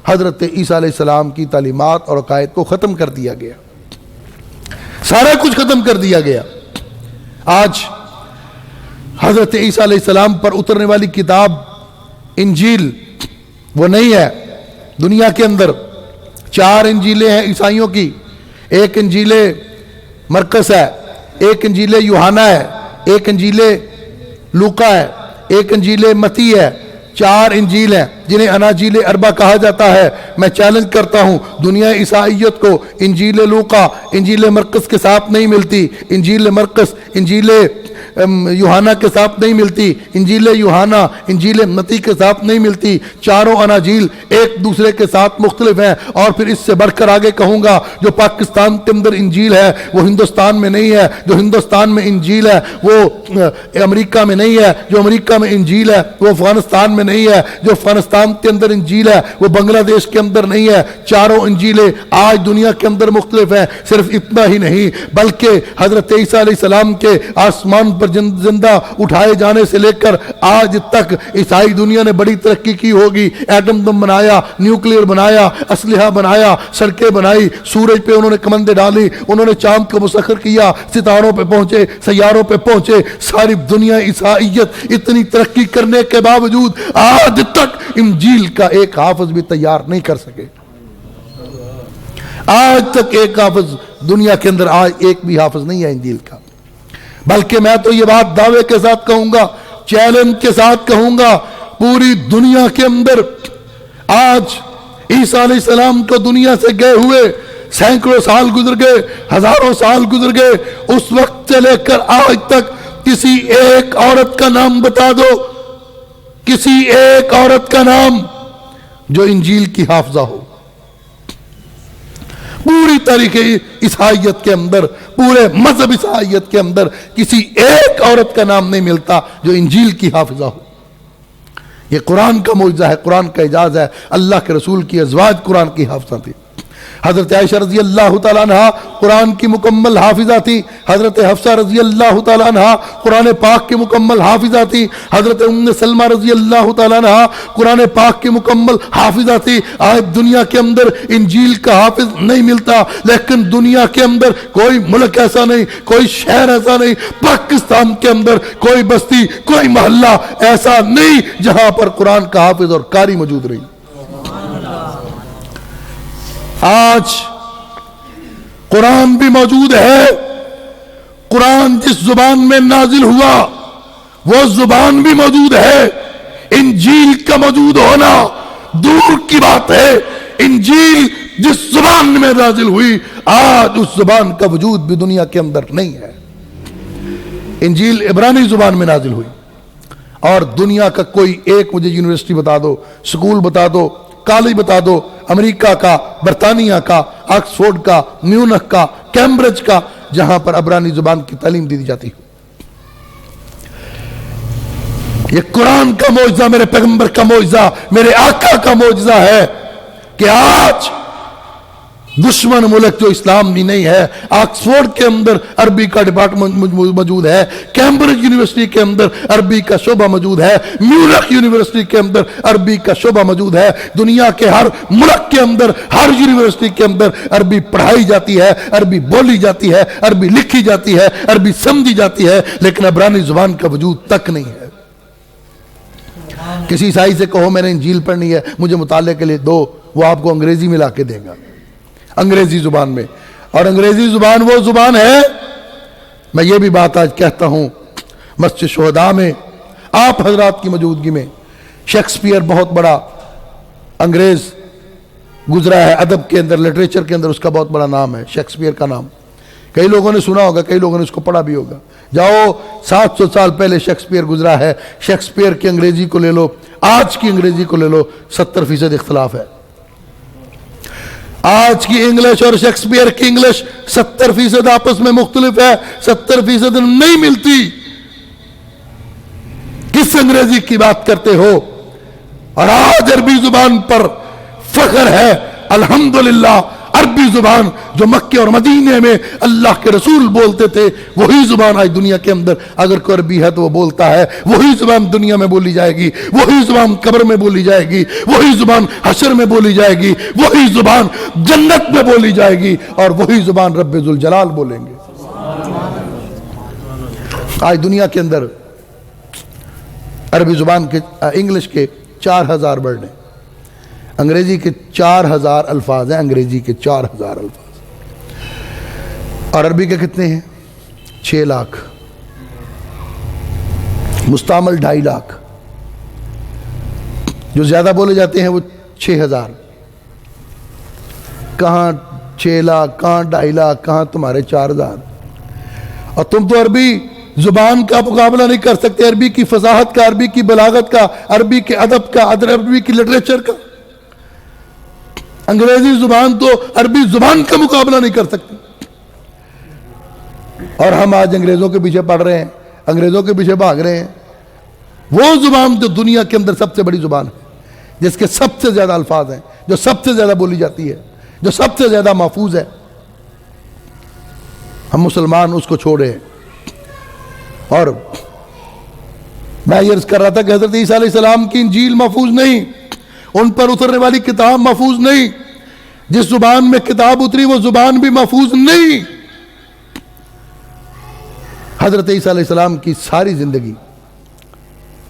حضرت عیسیٰ علیہ السلام کی تعلیمات اور عقائد کو ختم کر دیا گیا. سارا کچھ ختم کر دیا گیا. آج حضرت عیسیٰ علیہ السلام پر اترنے والی کتاب انجیل وہ نہیں ہے. دنیا کے اندر 4 انجیلیں ہیں عیسائیوں کی. ایک انجیل مرقس ہے, ایک انجیل یوحنا ہے, ایک انجیل لوقا ہے, ایک انجیل متی ہے. 4 انجیل ہیں جنہیں اناجیل اربع کہا جاتا ہے. میں چیلنج کرتا ہوں دنیا عیسائیت کو انجیل لوقا, انجیل مرقس کے ساتھ نہیں ملتی. انجیل مرقس انجیل یوحنا کے ساتھ نہیں ملتی. انجیل یوحنا انجیل متی کے ساتھ نہیں ملتی. چاروں اناجیل ایک دوسرے کے ساتھ مختلف ہیں. اور پھر اس سے بڑھ کر آگے کہوں گا, جو پاکستان کے اندر انجیل ہے وہ ہندوستان میں نہیں ہے. جو ہندوستان میں انجیل ہے وہ امریکہ میں نہیں ہے. جو امریکہ میں انجیل ہے وہ افغانستان میں نہیں ہے. جو افغانستان کے اندر انجیل ہے وہ بنگلہ دیش کے اندر نہیں ہے. چاروں انجیلیں آج دنیا کے اندر مختلف ہیں. صرف اتنا ہی نہیں بلکہ حضرت عیسیٰ علیہ السلام کے آسمان پر زندہ اٹھائے جانے سے لے کر آج تک عیسائی دنیا نے بڑی ترقی کی ہوگی. ایٹم بم بنایا, نیوکلیئر بنایا, اسلحہ بنایا, سڑکیں بنائی, سورج پہ انہوں نے کمندیں ڈالی, انہوں نے چاند کو مسخر کیا, ستاروں پہ پہنچے, سیاروں پہ پہنچے. ساری دنیا عیسائیت اتنی ترقی کرنے کے باوجود آج تک انجیل کا ایک حافظ بھی تیار نہیں کر سکے. آج تک ایک حافظ دنیا کے اندر, آج ایک بھی حافظ نہیں ہے انجیل کا. بلکہ میں تو یہ بات دعوے کے ساتھ کہوں گا, چیلنج کے ساتھ کہوں گا, پوری دنیا کے اندر آج عیسیٰ علیہ السلام کو دنیا سے گئے ہوئے سینکڑوں سال گزر گئے, ہزاروں سال گزر گئے. اس وقت سے لے کر آج تک کسی ایک عورت کا نام بتا دو, کسی ایک عورت کا نام جو انجیل کی حافظہ ہو. پوری تاریخ عیسائیت کے اندر, پورے مذہب عیسائیت کے اندر کسی ایک عورت کا نام نہیں ملتا جو انجیل کی حافظہ ہو. یہ قرآن کا معجزہ ہے, قرآن کا اعجاز ہے. اللہ کے رسول کی ازواج قرآن کی حافظہ تھی. حضرت عائشہ رضی اللہ تعالیٰ عنہ قرآن کی مکمل حافظہ تھی. حضرت حفصہ رضی اللہ تعالیٰ عنہ قرآن پاک کی مکمل حافظہ تھی. حضرت ام سلمہ رضی اللہ تعالیٰ عنہ قرآن پاک کی مکمل حافظہ تھی. آج دنیا کے اندر انجیل کا حافظ نہیں ملتا, لیکن دنیا کے اندر کوئی ملک ایسا نہیں, کوئی شہر ایسا نہیں, پاکستان کے اندر کوئی بستی, کوئی محلہ ایسا نہیں جہاں پر قرآن کا حافظ اور قاری موجود رہی. آج قرآن بھی موجود ہے. قرآن جس زبان میں نازل ہوا وہ زبان بھی موجود ہے. انجیل کا موجود ہونا دور کی بات ہے. انجیل جس زبان میں نازل ہوئی آج اس زبان کا وجود بھی دنیا کے اندر نہیں ہے. انجیل عبرانی زبان میں نازل ہوئی, اور دنیا کا کوئی ایک مجھے یونیورسٹی بتا دو, سکول بتا دو, کالج بتا دو, امریکہ کا, برطانیہ کا, آکسفورڈ کا, میونخ کا, کیمبرج کا, جہاں پر عبرانی زبان کی تعلیم دی جاتی ہو. یہ قرآن کا معجزہ، میرے پیغمبر کا معجزہ، میرے آقا کا معجزہ ہے کہ آج دشمن ملک جو اسلام بھی نہیں ہے، آکسفورڈ کے اندر عربی کا ڈپارٹمنٹ موجود ہے، کیمبرج یونیورسٹی کے اندر عربی کا شعبہ موجود ہے، میونخ یونیورسٹی کے اندر عربی کا شعبہ موجود ہے، دنیا کے ہر ملک کے اندر، ہر یونیورسٹی کے اندر عربی پڑھائی جاتی ہے، عربی بولی جاتی ہے، عربی لکھی جاتی ہے، عربی سمجھی جاتی ہے، لیکن عبرانی زبان کا وجود تک نہیں ہے۔ کسی عیسائی سے کہو میں نے انجیل پڑھنی ہے، مجھے مطالعے کے لیے دو، وہ آپ کو انگریزی میں لا کے دے گا، انگریزی زبان میں۔ اور انگریزی زبان وہ زبان ہے، میں یہ بھی بات آج کہتا ہوں، مسجد شہداء میں آپ حضرات کی موجودگی میں شیکسپیئر بہت بڑا انگریز گزرا ہے، ادب کے اندر، لٹریچر کے اندر اس کا بہت بڑا نام ہے، شیکسپیئر کا نام۔ کئی لوگوں نے سنا ہوگا، کئی لوگوں نے اس کو پڑھا بھی ہوگا۔ جاؤ 700 سال پہلے شیکسپیئر گزرا ہے، شیکسپیئر کی انگریزی کو لے لو، آج کی انگریزی کو لے لو، 70% اختلاف ہے۔ آج کی انگلش اور شیکسپیئر کی انگلش 70% آپس میں مختلف ہے، 70% نہیں ملتی۔ کس انگریزی کی بات کرتے ہو؟ اور آج عربی زبان پر فخر ہے، الحمدللہ۔ عربی زبان جو مکہ اور مدینے میں اللہ کے رسول بولتے تھے، وہی زبان آج دنیا کے اندر اگر کوئی عربی ہے تو وہ بولتا ہے، وہی زبان دنیا میں بولی جائے گی، وہی زبان قبر میں بولی جائے گی، وہی زبان حشر میں بولی جائے گی، وہی زبان جنت میں بولی جائے گی، اور وہی زبان رب ذوالجلال بولیں گے۔ آج دنیا کے اندر عربی زبان کے انگلش کے 4000 ورڈ ہیں، انگریزی کے 4000 الفاظ ہیں، انگریزی کے 4000 الفاظ، اور عربی کے کتنے ہیں؟ 6 لاکھ، مستعمل 2.5 لاکھ، جو زیادہ بولے جاتے ہیں وہ 6000۔ کہاں 6 لاکھ، کہاں 2.5 لاکھ، کہاں تمہارے 4000؟ اور تم تو عربی زبان کا مقابلہ نہیں کر سکتے، عربی کی فصاحت کا، عربی کی بلاغت کا، عربی کے ادب کا، عربی کی لٹریچر کا۔ انگریزی زبان تو عربی زبان کا مقابلہ نہیں کر سکتی، اور ہم آج انگریزوں کے پیچھے پڑ رہے ہیں، انگریزوں کے پیچھے بھاگ رہے ہیں۔ وہ زبان جو دنیا کے اندر سب سے بڑی زبان ہے، جس کے سب سے زیادہ الفاظ ہیں، جو سب سے زیادہ بولی جاتی ہے، جو سب سے زیادہ محفوظ ہے، ہم مسلمان اس کو چھوڑے ہیں۔ اور میں یہ عرض کر رہا تھا کہ حضرت عیسیٰ علیہ السلام کی انجیل محفوظ نہیں، ان پر اترنے والی کتاب محفوظ نہیں، جس زبان میں کتاب اتری وہ زبان بھی محفوظ نہیں۔ حضرت عیسیٰ علیہ السلام کی ساری زندگی،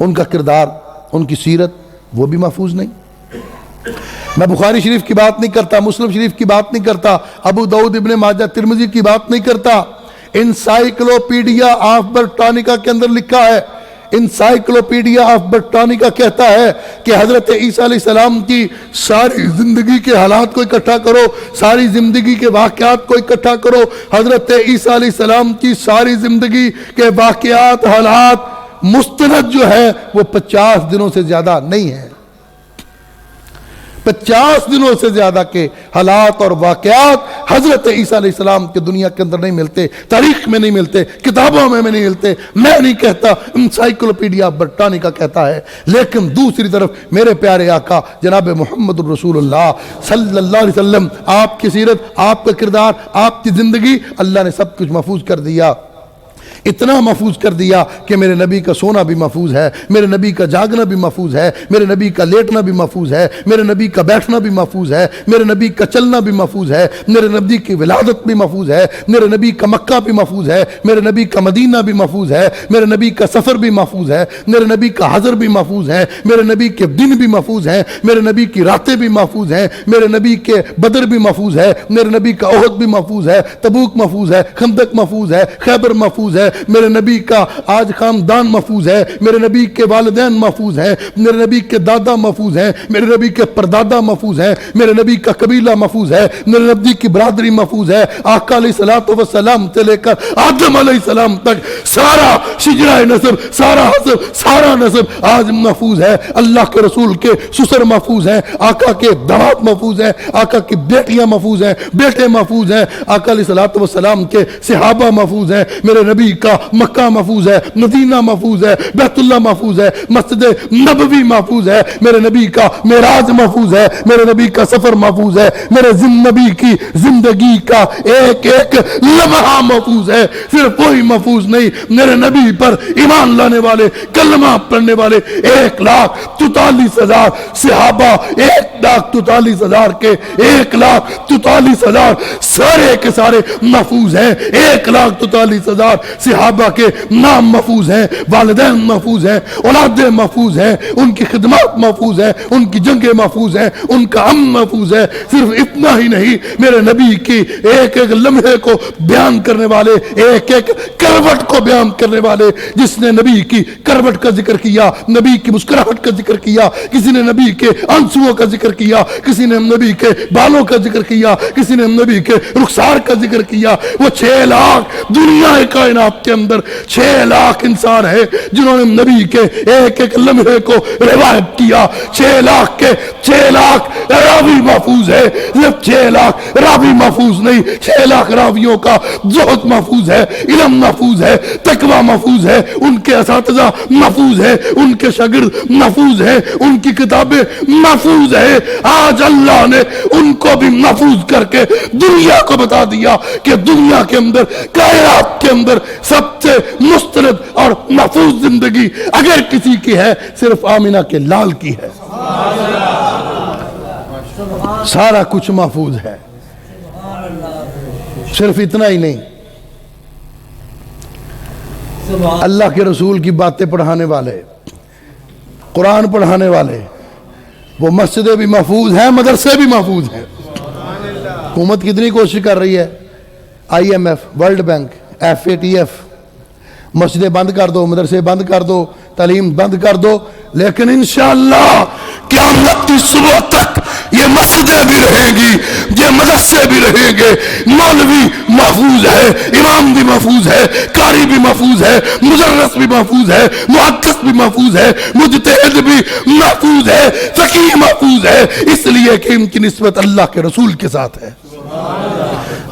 ان کا کردار، ان کی سیرت، وہ بھی محفوظ نہیں۔ میں بخاری شریف کی بات نہیں کرتا، مسلم شریف کی بات نہیں کرتا، ابو داؤد، ابن ماجہ، ترمذی کی بات نہیں کرتا۔ انسائیکلوپیڈیا آف برٹانیکا کے اندر لکھا ہے، انسائیکلوپیڈیا آف برٹانیکا کہتا ہے کہ حضرت عیسیٰ علیہ السلام کی ساری زندگی کے حالات کو اکٹھا کرو، ساری زندگی کے واقعات کو اکٹھا کرو، حضرت عیسیٰ علیہ السلام کی ساری زندگی کے واقعات، حالات مستند جو ہے وہ 50 دنوں سے زیادہ نہیں ہے۔ 50 دنوں سے زیادہ کے حالات اور واقعات حضرت عیسیٰ علیہ السلام کے دنیا کے اندر نہیں ملتے، تاریخ میں نہیں ملتے، کتابوں میں نہیں ملتے۔ میں نہیں کہتا، انسائیکلوپیڈیا برٹانیکا کہتا ہے۔ لیکن دوسری طرف میرے پیارے آقا جناب محمد الرسول اللہ صلی اللہ علیہ وسلم، آپ کی سیرت، آپ کا کردار، آپ کی زندگی، اللہ نے سب کچھ محفوظ کر دیا۔ اتنا محفوظ کر دیا کہ میرے نبی کا سونا بھی محفوظ ہے، میرے نبی کا جاگنا بھی محفوظ ہے، میرے نبی کا لیٹنا بھی محفوظ ہے، میرے نبی کا بیٹھنا بھی محفوظ ہے، میرے نبی کا چلنا بھی محفوظ ہے، میرے نبی کی ولادت بھی محفوظ ہے، میرے نبی کا مکہ بھی محفوظ ہے، میرے نبی کا مدینہ بھی محفوظ ہے، میرے نبی کا سفر بھی محفوظ ہے، میرے نبی کا حضر بھی محفوظ ہے، میرے نبی کے دن بھی محفوظ ہیں، میرے نبی کی راتیں بھی محفوظ ہیں، میرے نبی کے بدر بھی محفوظ ہے، میرے نبی کا احد بھی محفوظ ہے، تبوک محفوظ ہے، خندق محفوظ ہے، خیبر محفوظ ہے، میرے نبی کا آج خاندان محفوظ ہے، میرے نبی کے والدین محفوظ ہیں، میرے نبی کے دادا محفوظ ہیں، میرے نبی کے پردادا محفوظ ہیں، میرے نبی کا قبیلہ محفوظ ہے، میرے نبی کی برادری محفوظ ہے۔ آقا علیہ الصلوۃ والسلام سے لے کر آدم علیہ السلام تک سارا شجرہ نسب، سارا حسب، سارا نسب آج محفوظ ہے۔ اللہ کے رسول کے سسر محفوظ ہیں، آقا کے داماد محفوظ ہیں، آقا کی بیٹیاں محفوظ ہیں، بیٹے محفوظ ہیں، آقا علیہ الصلوۃ والسلام کے صحابہ محفوظ ہیں، میرے نبی نبی کا مکہ محفوظ ہے، مدینہ محفوظ ہے، بیت اللہ محفوظ ہے، مسجد نبوی محفوظ ہے، میرے نبی کا معراج محفوظ ہے، میرے نبی کا سفر محفوظ ہے، میرے نبی کی زندگی کا ایک ایک لمحہ محفوظ ہے۔ صرف وہی محفوظ نہیں، میرے نبی پر ایمان لانے والے، کلمہ پڑھنے والے 1,44,000 صحابہ، 1,44,000 کے 1,44,000 سارے کے سارے محفوظ ہیں۔ 1,44,000 صحابہ کے نام محفوظ ہیں، والدین محفوظ ہیں، اولادیں محفوظ ہیں، ان کی خدمات محفوظ ہیں، ان کی جنگیں محفوظ ہیں، ان کا امن محفوظ ہے۔ صرف اتنا ہی نہیں، میرے نبی کی ایک ایک لمحے کو بیان کرنے والے، ایک ایک کروٹ کو بیان کرنے والے، جس نے نبی کی کروٹ کا ذکر کیا، نبی کی مسکراہٹ کا ذکر کیا، کسی نے نبی کے آنسوؤں کا ذکر کیا، کسی نے نبی کے بالوں کا ذکر کیا، کسی نے نبی کے رخسار کا ذکر کیا۔ وہ 6 لاکھ دنیا کائنات کے اندر 6 لاکھ انسان ہے جنہوں نے نبی کے ایک ایک لمحے کو روایت کیا۔ 6 لاکھ کے 6 لاکھ راوی محفوظ ہے۔ صرف 6 لاکھ راوی محفوظ نہیں، 6 لاکھ راویوں کا زہد محفوظ ہے، علم محفوظ ہے، تقوی محفوظ ہے، ان کے اساتذہ محفوظ ہے، ان کے شاگرد محفوظ ہے، ان کی کتابیں محفوظ ہے۔ آج اللہ نے ان کو بھی محفوظ کر کے دنیا کو بتا دیا کہ دنیا کے اندر، کائنات کے اندر سب سے مسترد اور محفوظ زندگی اگر کسی کی ہے، صرف آمنہ کے لال کی ہے۔ سارا کچھ محفوظ ہے۔ صرف اتنا ہی نہیں، اللہ کے رسول کی باتیں پڑھانے والے، قرآن پڑھانے والے، وہ مسجدیں بھی محفوظ ہیں، مدرسے بھی محفوظ ہیں۔ حکومت کتنی کوشش کر رہی ہے، IMF، ورلڈ بینک، FATF، مسجدیں بند کر دو، مدرسے بند کر دو، تعلیم بند کر دو، لیکن انشاءاللہ قیامت کی صبح تک یہ مسجدیں بھی رہیں گی، یہ مدرسے بھی رہیں گے۔ مولوی محفوظ ہے، امام بھی محفوظ ہے، قاری بھی محفوظ ہے، مدرس بھی محفوظ ہے، محدث بھی محفوظ ہے، مجتہد بھی محفوظ ہے، فقیہ محفوظ ہے، اس لیے کہ ان کی نسبت اللہ کے رسول کے ساتھ ہے۔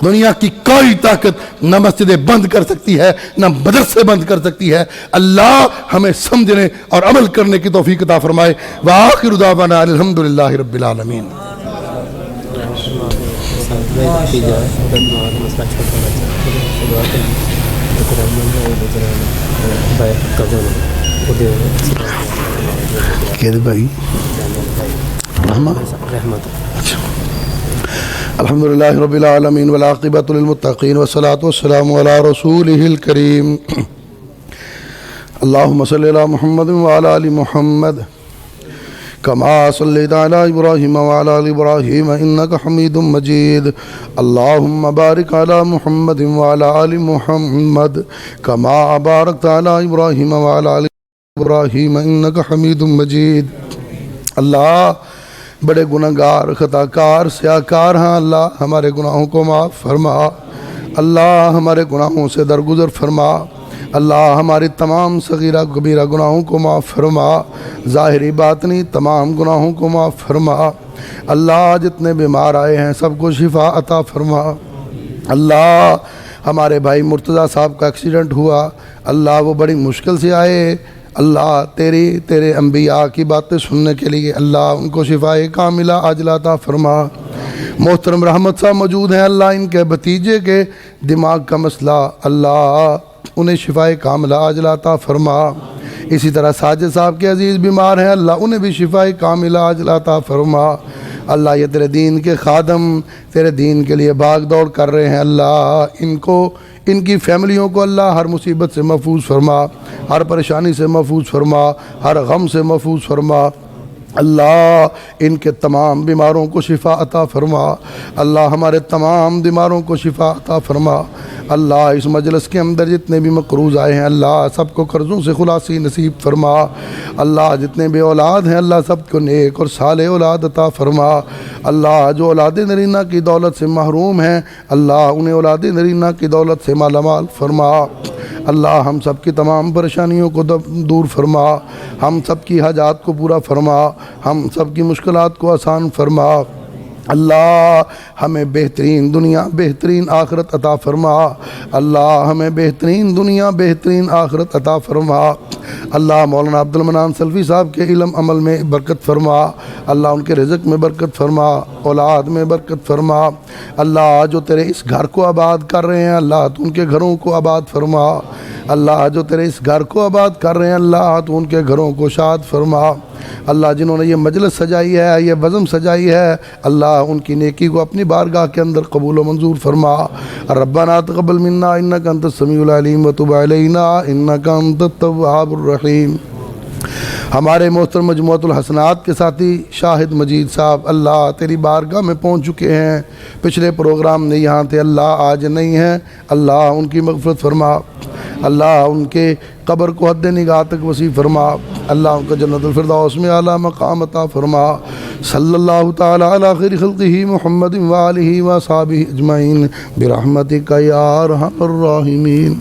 دنیا کی کوئی طاقت نہ مسجدیں بند کر سکتی ہے، نہ مدرسے بند کر سکتی ہے۔ اللہ ہمیں سمجھنے اور عمل کرنے کی توفیق عطا فرمائے۔ وآخر دعوانا الحمدللہ رب العالمین۔ بھائی الحمدللہ رب العالمین والعاقبۃ للمتقین والصلاة والسلام علی رسولہ الکریم۔ اللہم صلی علی محمد وعلی آل محمد کما صلیت علی ابراہیم وعلی آل ابراہیم انک حمید مجید۔ اللہم بارک علی محمد وعلی آل محمد کما بارکت علی ابراہیم وعلی آل ابراہیم انک حمید مجید۔ اللہ بڑے گناہگار، خطاکار، سیاہکار ہیں، اللہ ہمارے گناہوں کو معاف فرما، اللہ ہمارے گناہوں سے درگزر فرما، اللہ ہماری تمام صغیرہ کبیرہ گناہوں کو معاف فرما، ظاہری باطنی تمام گناہوں کو معاف فرما۔ اللہ جتنے بیمار آئے ہیں سب کو شفا عطا فرما۔ اللہ ہمارے بھائی مرتضیٰ صاحب کا ایکسیڈنٹ ہوا، اللہ وہ بڑی مشکل سے آئے، اللہ تیرے انبیاء کی باتیں سننے کے لیے اللہ ان کو شفائے کاملہ عاجلہ عطا فرما۔ محترم رحمت صاحب موجود ہیں، اللہ ان کے بھتیجے کے دماغ کا مسئلہ، اللہ انہیں شفائے کاملہ عاجلہ عطا فرما۔ اسی طرح ساجد صاحب کے عزیز بیمار ہیں، اللہ انہیں بھی شفائے کاملہ عاجلہ عطا فرما۔ اللہ یہ تیرے دین کے خادم تیرے دین کے لیے بھاگ دوڑ کر رہے ہیں، اللہ ان کی فیملیوں کو اللہ ہر مصیبت سے محفوظ فرما، ہر پریشانی سے محفوظ فرما، ہر غم سے محفوظ فرما۔ اللہ ان کے تمام بیماروں کو شفا عطا فرما، اللہ ہمارے تمام بیماروں کو شفا عطا فرما۔ اللہ اس مجلس کے اندر جتنے بھی مقروض آئے ہیں اللہ سب کو قرضوں سے خلاصی نصیب فرما۔ اللہ جتنے بھی اولاد ہیں اللہ سب کو نیک اور صالح اولاد عطا فرما۔ اللہ جو اولاد نرینہ کی دولت سے محروم ہیں اللہ انہیں اولاد نرینہ کی دولت سے مالا مال فرما۔ اللہ ہم سب کی تمام پریشانیوں کو دور فرما، ہم سب کی حاجات کو پورا فرما، ہم سب کی مشکلات کو آسان فرما۔ اللہ ہمیں بہترین دنیا بہترین آخرت عطا فرما، اللہ ہمیں بہترین دنیا بہترین آخرت عطا فرما۔ اللہ مولانا عبد المنان سلفی صاحب کے علم عمل میں برکت فرما، اللہ ان کے رزق میں برکت فرما، اولاد میں برکت فرما۔ اللہ جو تیرے اس گھر کو آباد کر رہے ہیں اللہ تو ان کے گھروں کو آباد فرما، اللہ جو تیرے اس گھر کو آباد کر رہے ہیں اللہ تو ان کے گھروں کو شاد فرما۔ اللہ جنہوں نے یہ مجلس سجائی ہے، یہ بزم سجائی ہے، اللہ ان کی نیکی کو اپنی بارگاہ کے اندر قبول و منظور فرما۔ ربنا تقبل منا انک انت السمیع العلیم وتب علینا انک انت التواب الرحیم۔ ہمارے محترم مجموعۃ الحسنات کے ساتھی شاہد مجید صاحب اللہ تیری بارگاہ میں پہنچ چکے ہیں، پچھلے پروگرام میں یہاں تھے اللہ آج نہیں ہیں، اللہ ان کی مغفرت فرما، اللہ ان کے قبر کو حد نگاہ تک وسیع فرما، اللہ ان کا جنت الفردوس میں اعلیٰ مقام عطا فرما۔ صلی اللہ تعالی علی خیر خلقہ محمد وآلہ وصحبہ اجمعین برحمتک یا ارحم الراحمین۔